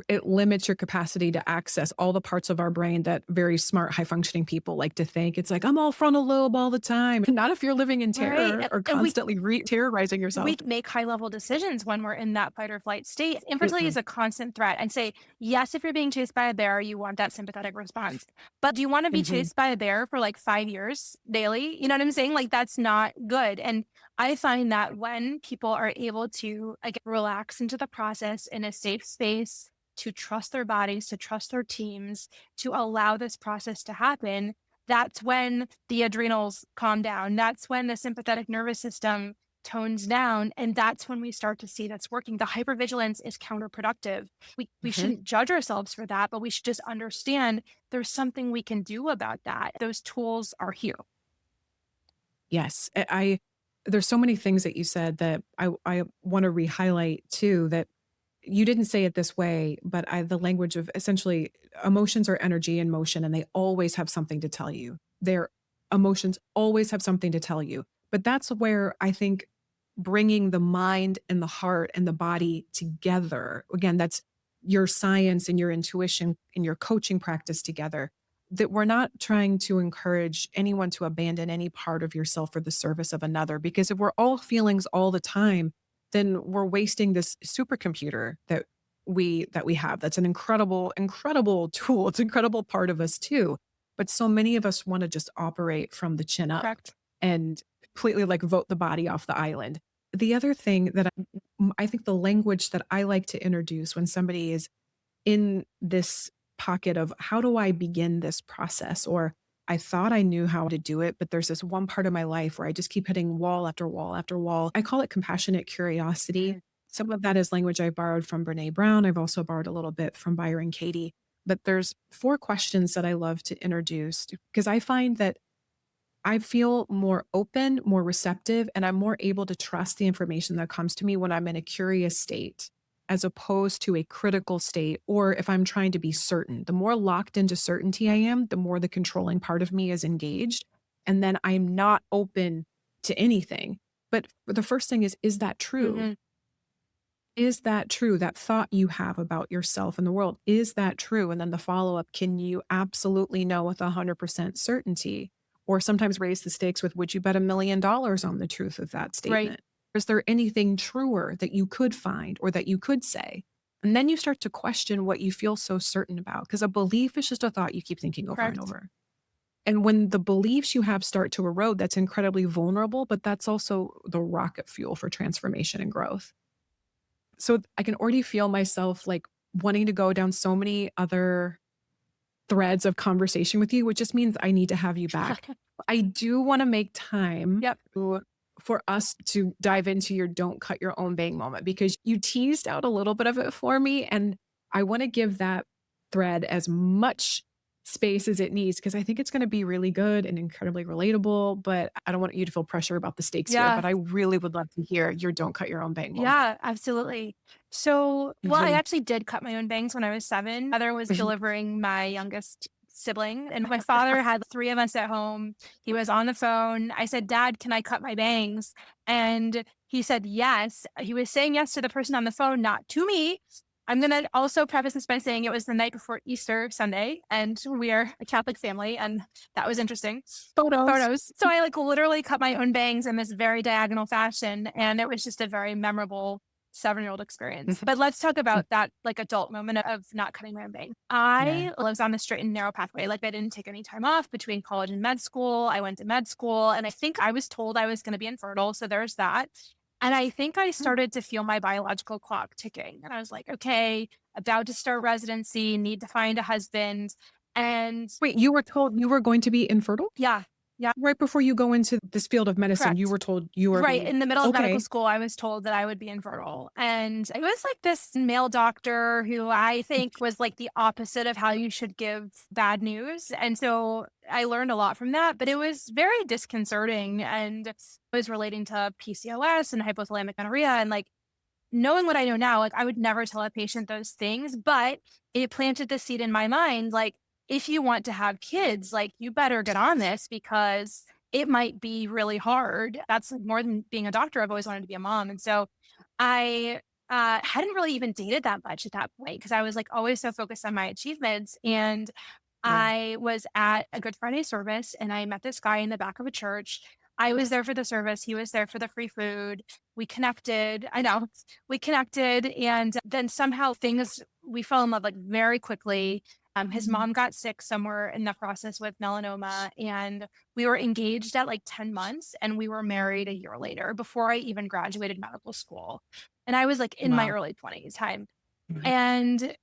It limits your capacity to access all the parts of our brain that very smart, high functioning people like to think. It's like, I'm all frontal lobe all the time. Not if you're living in Right. terror or And we constantly terrorizing yourself. we make high level decisions when we're in that fight or flight state. Infertility is Mm-mm. a constant threat. And say, yes, if you're being chased by a bear, you want that sympathetic response. But do you want to be Mhm. chased by a bear for like 5 years daily? You know what I'm saying? Like, that's not good. And I find that when people are able to, again, relax into the process in a safe space, to trust their bodies, to trust their teams, to allow this process to happen, that's when the adrenals calm down. That's when the sympathetic nervous system tones down. And that's when we start to see that's working. The hypervigilance is counterproductive. We Mhm. shouldn't judge ourselves for that, but we should just understand there's something we can do about that. Those tools are here. Yes. There's so many things that you said that I want to re-highlight too, that you didn't say it this way, but the language of essentially emotions are energy in motion and they always have something to tell you. Their emotions always have something to tell you. But that's where I think bringing the mind and the heart and the body together, again, that's your science and your intuition and your coaching practice together, that we're not trying to encourage anyone to abandon any part of yourself for the service of another. Because if we're all feelings all the time, then we're wasting this supercomputer that we have. That's an incredible, incredible tool. It's an incredible part of us too. But so many of us want to just operate from the chin up Correct. and completely like vote the body off the island. The other thing that I think the language that I like to introduce when somebody is in this pocket of how do I begin this process or I thought I knew how to do it, but there's this one part of my life where I just keep hitting wall after wall after wall. I call it compassionate curiosity. Mhm. Some of that is language I borrowed from Brene Brown. I've also borrowed a little bit from Byron Katie. But there's 4 questions that I love to introduce because I find that I feel more open, more receptive, and I'm more able to trust the information that comes to me when I'm in a curious state, as opposed to a critical state, or if I'm trying to be certain. The more locked into certainty I am, the more the controlling part of me is engaged. And then I'm not open to anything. But the first thing is that true? Mhm. Is that true? That thought you have about yourself and the world, is that true? And then the follow up, can you absolutely know with 100% certainty? Or sometimes raise the stakes with, would you bet $1 million on the truth of that Right. statement? Is there anything truer that you could find or that you could say? And then you start to question what you feel so certain about, because a belief is just a thought you keep thinking over and Correct. over. And when the beliefs you have start to erode, that's incredibly vulnerable, but that's also the rocket fuel for transformation and growth. So I can already feel myself like wanting to go down so many other threads of conversation with you, which just means I need to have you back. I do want to make time Yep. for us to dive into your don't cut your own bang moment, because you teased out a little bit of it for me. And I want to give that thread as much space as it needs, because I think it's going to be really good and incredibly relatable. But I don't want you to feel pressure about the stakes here. Yeah. But I really would love to hear your don't cut your own bang moment. Yeah, absolutely. So, well, I Mhm. actually did cut my own bangs when I was 7. My mother was delivering my youngest sibling, and my father had 3 of us at home. He was on the phone. I said, "Dad, can I cut my bangs?" And he said, "Yes." He was saying yes to the person on the phone, not to me. I'm going to also preface this by saying it was the night before Easter Sunday, and we are a Catholic family, and that was interesting. Photos. Photos. So I like literally cut my own bangs in this very diagonal fashion. And it was just a very memorable 7-year-old experience. Mhm. But let's talk Mm. about that like adult moment of not cutting my own bang. Yeah. I was on the straight and narrow pathway. Like I didn't take any time off between college and med school. I went to med school and I think I was told I was going to be infertile. So there's that. And I think I Mm. started to feel my biological clock ticking. And I was like, okay, about to start residency, need to find a husband. And Wait, you were told you were going to be infertile? yeah, yeah. Right before you go into this field of medicine, you Correct. were told you were Right. going. In the middle of medical Okay. school, I was told that I would be infertile. And it was like this male doctor who I think was like the opposite of how you should give bad news. And so I learned a lot from that, but it was very disconcerting. And it was relating to PCOS and hypothalamic amenorrhea. And like knowing what I know now, like I would never tell a patient those things, but it planted the seed in my mind. Like, if you want to have kids, like you better get on this because it might be really hard. That's like, more than being a doctor. I've always wanted to be a mom. And so I hadn't really even dated that much at that point because I was like always so focused on my achievements. And Yeah. I was at a Good Friday service and I met this guy in the back of a church. I was there for the service. He was there for the free food. We connected. I know we connected. And then somehow we fell in love like very quickly. His Mhm. mom got sick somewhere in the process with melanoma. And we were engaged at like 10 months and we were married a year later before I even graduated medical school. And I was like in my Wow. early 20s time. Mhm. And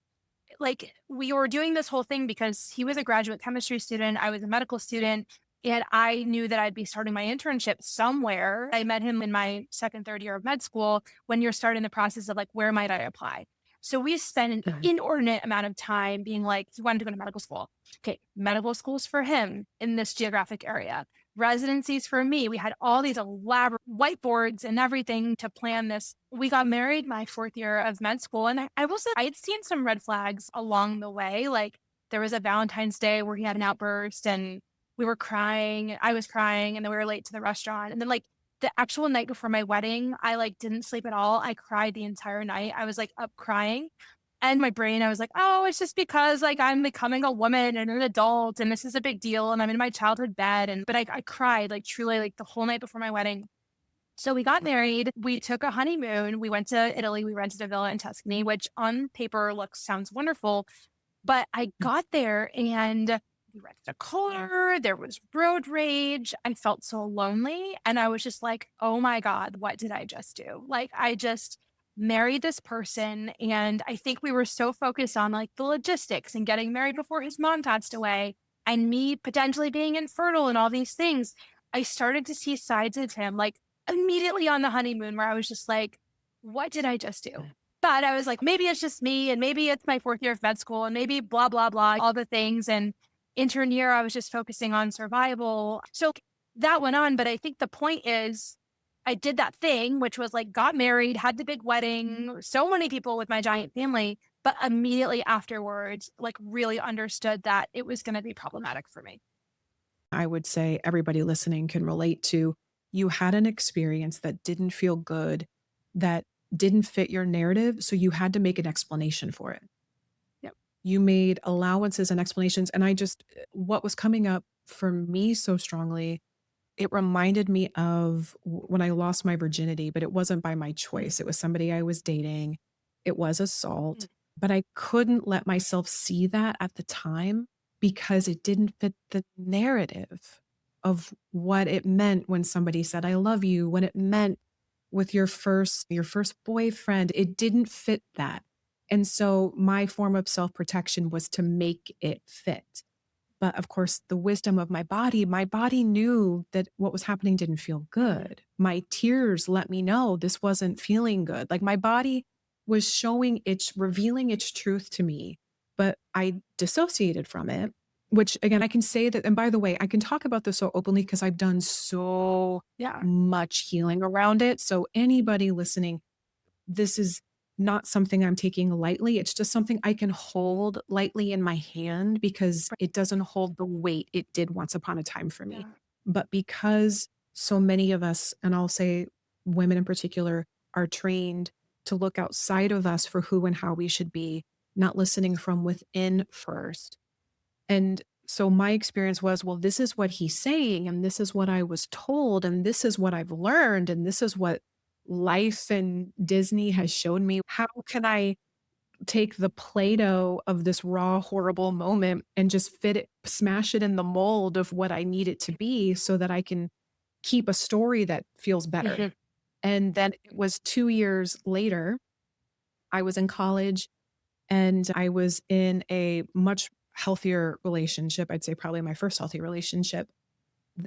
like we were doing this whole thing because he was a graduate chemistry student, I was a medical student, and I knew that I'd be starting my internship somewhere. I met him in my second, third year of med school when you're starting the process of like, where might I apply? So we spent an Mhm. inordinate amount of time being like, he wanted to go to medical school. Okay, medical schools for him in this geographic area. Residencies for me. We had all these elaborate whiteboards and everything to plan this. We got married my 4th year of med school. And I will say I had seen some red flags along the way. Like there was a Valentine's Day where he had an outburst and we were crying. I was crying and then we were late to the restaurant. And then like the actual night before my wedding, I like didn't sleep at all. I cried the entire night. I was like up crying. And my brain, I was like, oh, it's just because like I'm becoming a woman and an adult and this is a big deal and I'm in my childhood bed. But I cried like truly like the whole night before my wedding. So we got married. We took a honeymoon. We went to Italy. We rented a villa in Tuscany, which on paper sounds wonderful. But I got there and we rented a car. There was road rage. I felt so lonely. And I was just like, oh my God, what did I just do? Like, I just married this person. And I think we were so focused on like the logistics and getting married before his mom passed away and me potentially being infertile and all these things, I started to see sides of him like immediately on the honeymoon where I was just like, what did I just do? But I was like, maybe it's just me, and maybe it's my fourth year of med school, and maybe blah, blah, blah, all the things. And intern year, I was just focusing on survival. So that went on. But I think the point is, I did that thing, which was like got married, had the big wedding, so many people with my giant family, but immediately afterwards, like really understood that it was going to be problematic for me. I would say everybody listening can relate to you had an experience that didn't feel good, that didn't fit your narrative. So you had to make an explanation for it. Yep. You made allowances and explanations. And what was coming up for me so strongly, it reminded me of when I lost my virginity, but it wasn't by my choice. It was somebody I was dating. It was assault, but I couldn't let myself see that at the time because it didn't fit the narrative of what it meant when somebody said, I love you, when it meant with your first boyfriend. It didn't fit that. And so my form of self-protection was to make it fit. But of course, the wisdom of my body knew that what was happening didn't feel good. My tears let me know this wasn't feeling good. Like my body was revealing its truth to me, but I dissociated from it, which again, I can say that. And by the way, I can talk about this so openly because I've done so Yeah. much healing around it. So anybody listening, this is not something I'm taking lightly. It's just something I can hold lightly in my hand because it doesn't hold the weight it did once upon a time for me. Yeah. But because so many of us, and I'll say women in particular, are trained to look outside of us for who and how we should be, not listening from within first. And so my experience was, well, this is what he's saying, and this is what I was told, and this is what I've learned, and this is what life and Disney has shown me. How can I take the Play-Doh of this raw, horrible moment and just smash it in the mold of what I need it to be so that I can keep a story that feels better? And then it was 2 years later, I was in college and I was in a much healthier relationship. I'd say probably my first healthy relationship.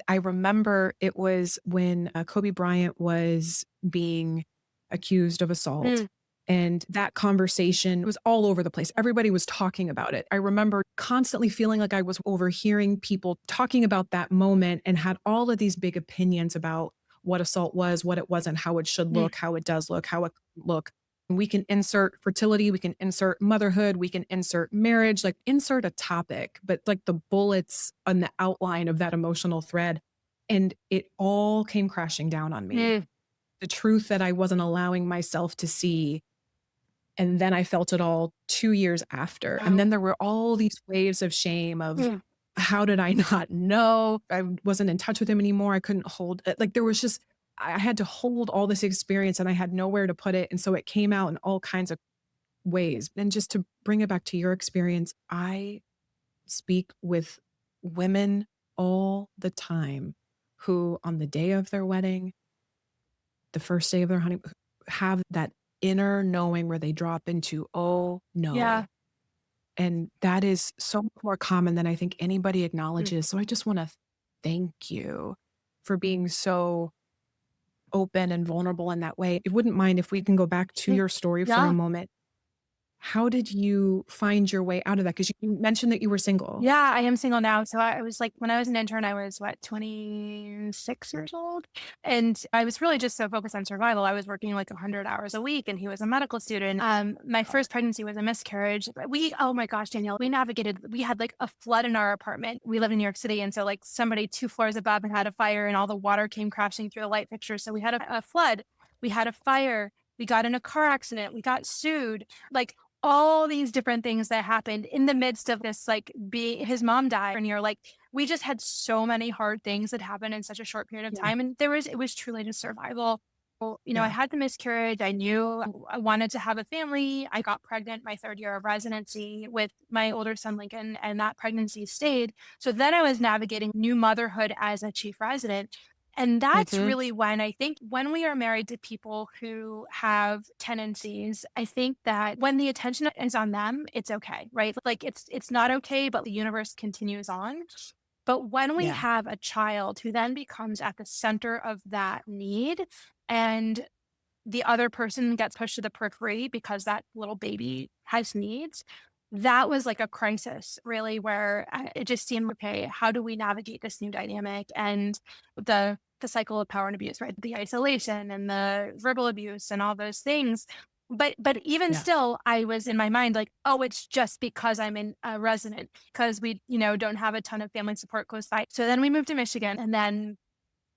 I remember it was when Kobe Bryant was being accused of assault. And that conversation was all over the place. Everybody was talking about it. I remember constantly feeling like I was overhearing people talking about that moment and had all of these big opinions about what assault was, what it wasn't, how it should look, how it does look, how it could look. We can insert fertility, we can insert motherhood, we can insert marriage, like insert a topic, but like the bullets on the outline of that emotional thread. And it all came crashing down on me. The truth that I wasn't allowing myself to see. And then I felt it all 2 years after. And then there were all these waves of shame of how did I not know? I wasn't in touch with him anymore. I couldn't hold it. Like there was just, I had to hold all this experience and I had nowhere to put it. And so it came out in all kinds of ways. And just to bring it back to your experience, I speak with women all the time who on the day of their wedding, the first day of their honeymoon, have that inner knowing where they drop into, oh no. Yeah. And that is so much more common than I think anybody acknowledges. So I just want to thank you for being so open and vulnerable in that way. I wouldn't mind if we can go back to your story for a moment. How did you find your way out of that? Because you mentioned that you were single. Yeah, I am single now. So I was like, when I was an intern, I was 26 years old. And I was really just so focused on survival. I was working like 100 hours a week and he was a medical student. My first pregnancy was a miscarriage. Oh my gosh, Danielle, we had like a flood in our apartment. We lived in New York City. And so like somebody 2 floors above had a fire and all the water came crashing through the light fixtures. So we had a flood, we had a fire, we got in a car accident, we got sued. Like all these different things that happened in the midst of this, like his mom died, and you're like, we just had so many hard things that happened in such a short period of time. And it was truly just survival. Well, I had the miscarriage. I knew I wanted to have a family. I got pregnant my third year of residency with my older son, Lincoln, and that pregnancy stayed. So then I was navigating new motherhood as a chief resident. And that's Mm-hmm. really when I think when we are married to people who have tendencies, I think that when the attention is on them, it's okay, right? Like it's not okay, but the universe continues on. But when we Yeah. have a child who then becomes at the center of that need and the other person gets pushed to the periphery because that little baby has needs, that was like a crisis, really, where it just seemed, okay, how do we navigate this new dynamic and the cycle of power and abuse, right? The isolation and the verbal abuse and all those things. But even Yeah. still, I was in my mind like, oh, it's just because I'm in a resident because we, don't have a ton of family support close by. So then we moved to Michigan, and then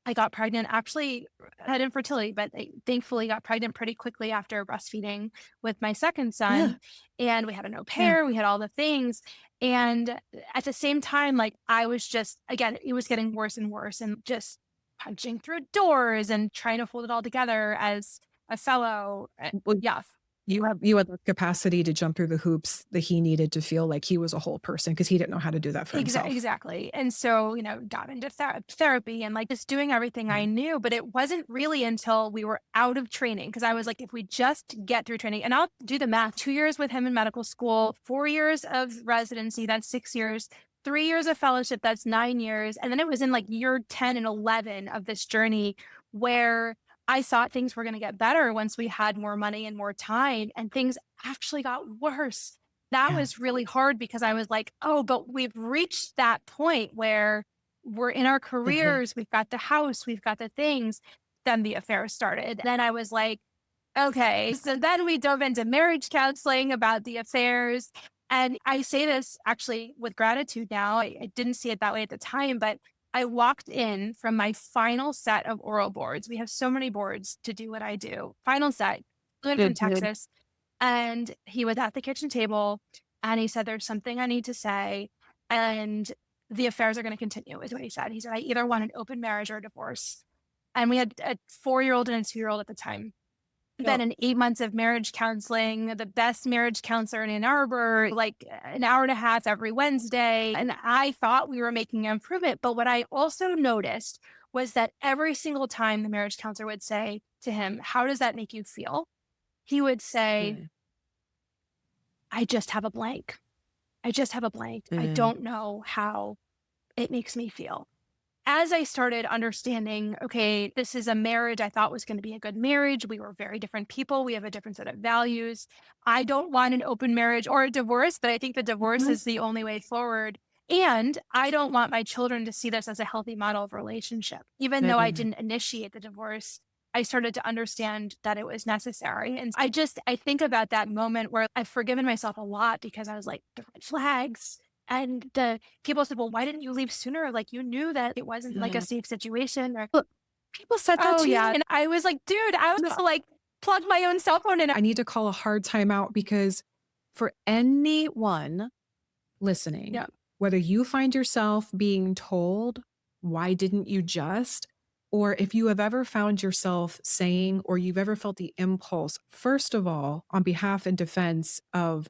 I got pregnant, actually had infertility, but I thankfully got pregnant pretty quickly after breastfeeding with my second Yeah. son. And we had an au Yeah. pair, we had all the things. And at the same time, like I was just, again, it was getting worse and worse and just punching through doors and trying to hold it all together as a fellow. Well, Yeah, you had the capacity to jump through the hoops that he needed to feel like he was a whole person because he didn't know how to do that for himself. Exactly. And so, got into therapy and like just doing everything I Yeah. knew. But it wasn't really until we were out of training because I was like, if we just get through training, and I'll do the math, 2 years with him in medical school, 4 years of residency, that's 6 years, 3 years of fellowship, that's 9 years. And then it was in like year 10 and 11 of this journey where I thought things were going to get better once we had more money and more time, and things actually got worse. That Yeah. was really hard because I was like, oh, but we've reached that point where we're in our Mhm. careers, we've got the house, we've got the things. Then the affair started. Then I was like, okay. So then we dove into marriage counseling about the affairs. And I say this actually with gratitude now. I didn't see it that way at the time, but I walked in from my final set of oral boards. We have so many boards to do what I do. Final set, flew in from Mhm. Texas. And he was at the kitchen table and he said, there's something I need to say. And the affairs are going to continue, is what he said. He said, I either want an open marriage or a divorce. And we had a 4-year-old and a 2-year-old at the time. Then Yep. in 8 months of marriage counseling, the best marriage counselor in Ann Arbor, like an hour and a half every Wednesday. And I thought we were making improvement. But what I also noticed was that every single time the marriage counselor would say to him, how does that make you feel? He would say, Mm. I just have a blank. I just have a blank. I Mm. don't know how it makes me feel. As I started understanding, okay, this is a marriage I thought was going to be a good marriage. We were very different people. We have a different set of values. I don't want an open marriage or a divorce, but I think the divorce Mhm. is the only way forward. And I don't want my children to see this as a healthy model of relationship. Even though I Mm. didn't initiate the divorce, I started to understand that it was necessary. And I think about that moment where I've forgiven myself a lot because I was like, the red flags. And the people said, well, why didn't you leave sooner? Like you knew that it wasn't like a Mm. safe situation. Or, Look, people said that oh, to yeah. you. And I was like, dude, I was No. like, plug my own cell phone in. I need to call a hard time out because for anyone listening, Yeah. whether you find yourself being told, why didn't you just? Or if you have ever found yourself saying, or you've ever felt the impulse, first of all, on behalf and defense of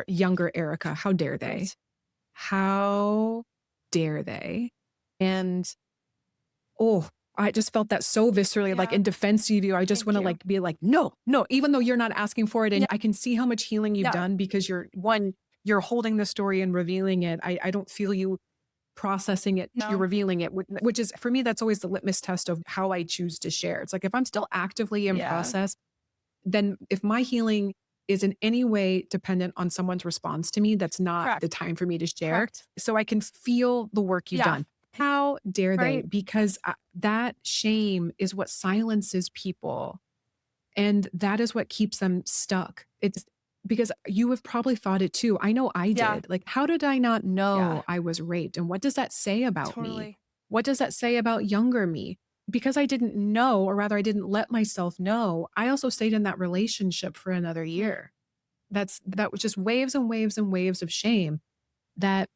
younger Erica, how dare they? Right. How dare they? And oh, I just felt that so viscerally, like Yeah. in defense of you. I just Thank want to you. like be like, no, no, even though you're not asking for it. And Yeah. I can see how much healing you've Yeah. done because you're holding the story and revealing it. I don't feel you processing it. You're No. revealing it, which is for me, that's always the litmus test of how I choose to share. It's like, if I'm still actively in Yeah. process, then if my healing is in any way dependent on someone's response to me, that's not the Correct. time for me to share. Correct. So I can feel the work you've Yeah. done. How dare they? Right. Because that shame is what silences people. And that is what keeps them stuck. It's because you have probably thought it too. I know I Yeah. did. Like, how did I not Yeah. know I was raped? And what does that say about me? Totally. What does that say about younger me? Because I didn't know, or rather, I didn't let myself know, I also stayed in that relationship for another Mm. year. That was just waves and waves and waves of shame that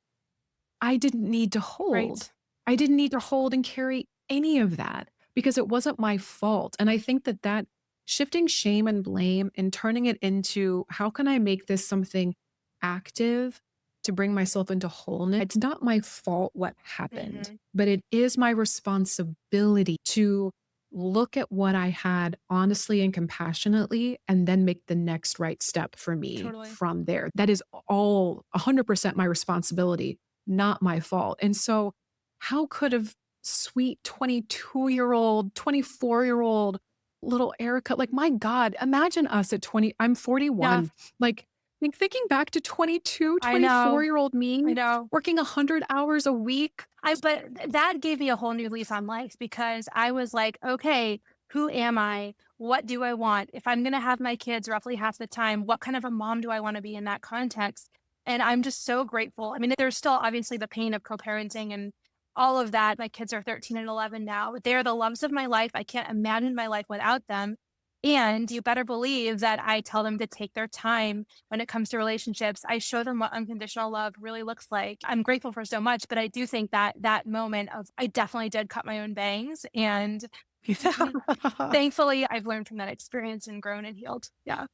I didn't need to hold. Right. I didn't need to hold and carry any of that because it wasn't my fault. And I think that shifting shame and blame and turning it into how can I make this something active to bring myself into wholeness. It's not my fault what happened, but it is my responsibility to look at what I had honestly and compassionately, and then make the next right step for me from there. That is all 100% my responsibility, not my fault. And so how could have sweet 22-year-old, 24-year-old little Erica, like, my God, imagine us at 20, I'm 41. Like, thinking back to 22, 24-year-old me, working 100 hours a week. But that gave me a whole new lease on life, because I was like, okay, who am I? What do I want? If I'm going to have my kids roughly half the time, what kind of a mom do I want to be in that context? And I'm just so grateful. I mean, there's still obviously the pain of co-parenting and all of that. My kids are 13 and 11 now, but they're the loves of my life. I can't imagine my life without them. And you better believe that I tell them to take their time when it comes to relationships. I show them what unconditional love really looks like. I'm grateful for so much, but I do think that that moment of, I definitely did cut my own bangs. And thankfully, I've learned from that experience and grown and healed. Yeah.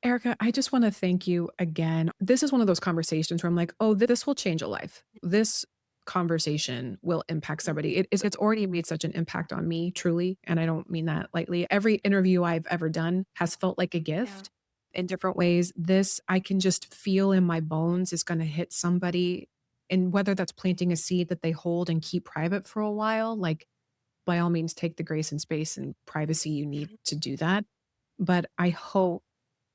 Erica, I just want to thank you again. This is one of those conversations where I'm like, oh, this will change a life. This conversation will impact somebody. It's already made such an impact on me, truly. And I don't mean that lightly. Every interview I've ever done has felt like a gift in different ways. This, I can just feel in my bones, is going to hit somebody. And whether that's planting a seed that they hold and keep private for a while, like, by all means, take the grace and space and privacy you need to do that. But I hope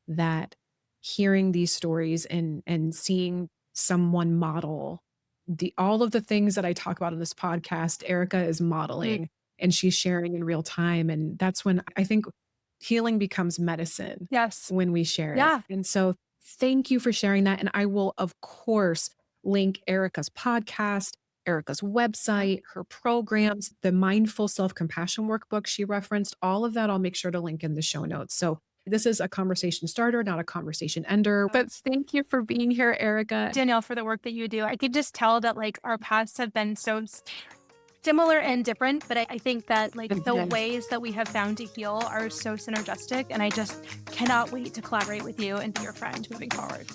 that hearing these stories and seeing someone model all of the things that I talk about in this podcast, Erica is modeling and she's sharing in real time. And that's when I think healing becomes medicine. When we share it. And so thank you for sharing that. And I will, of course, link Erica's podcast, Erica's website, her programs, the mindful self-compassion workbook she referenced, all of that I'll make sure to link in the show notes. So this is a conversation starter, not a conversation ender. But thank you for being here, Erica. Danielle, for the work that you do. I could just tell that, like, our paths have been so similar and different, but I think that, like, the ways that we have found to heal are so synergistic, and I just cannot wait to collaborate with you and be your friend moving forward.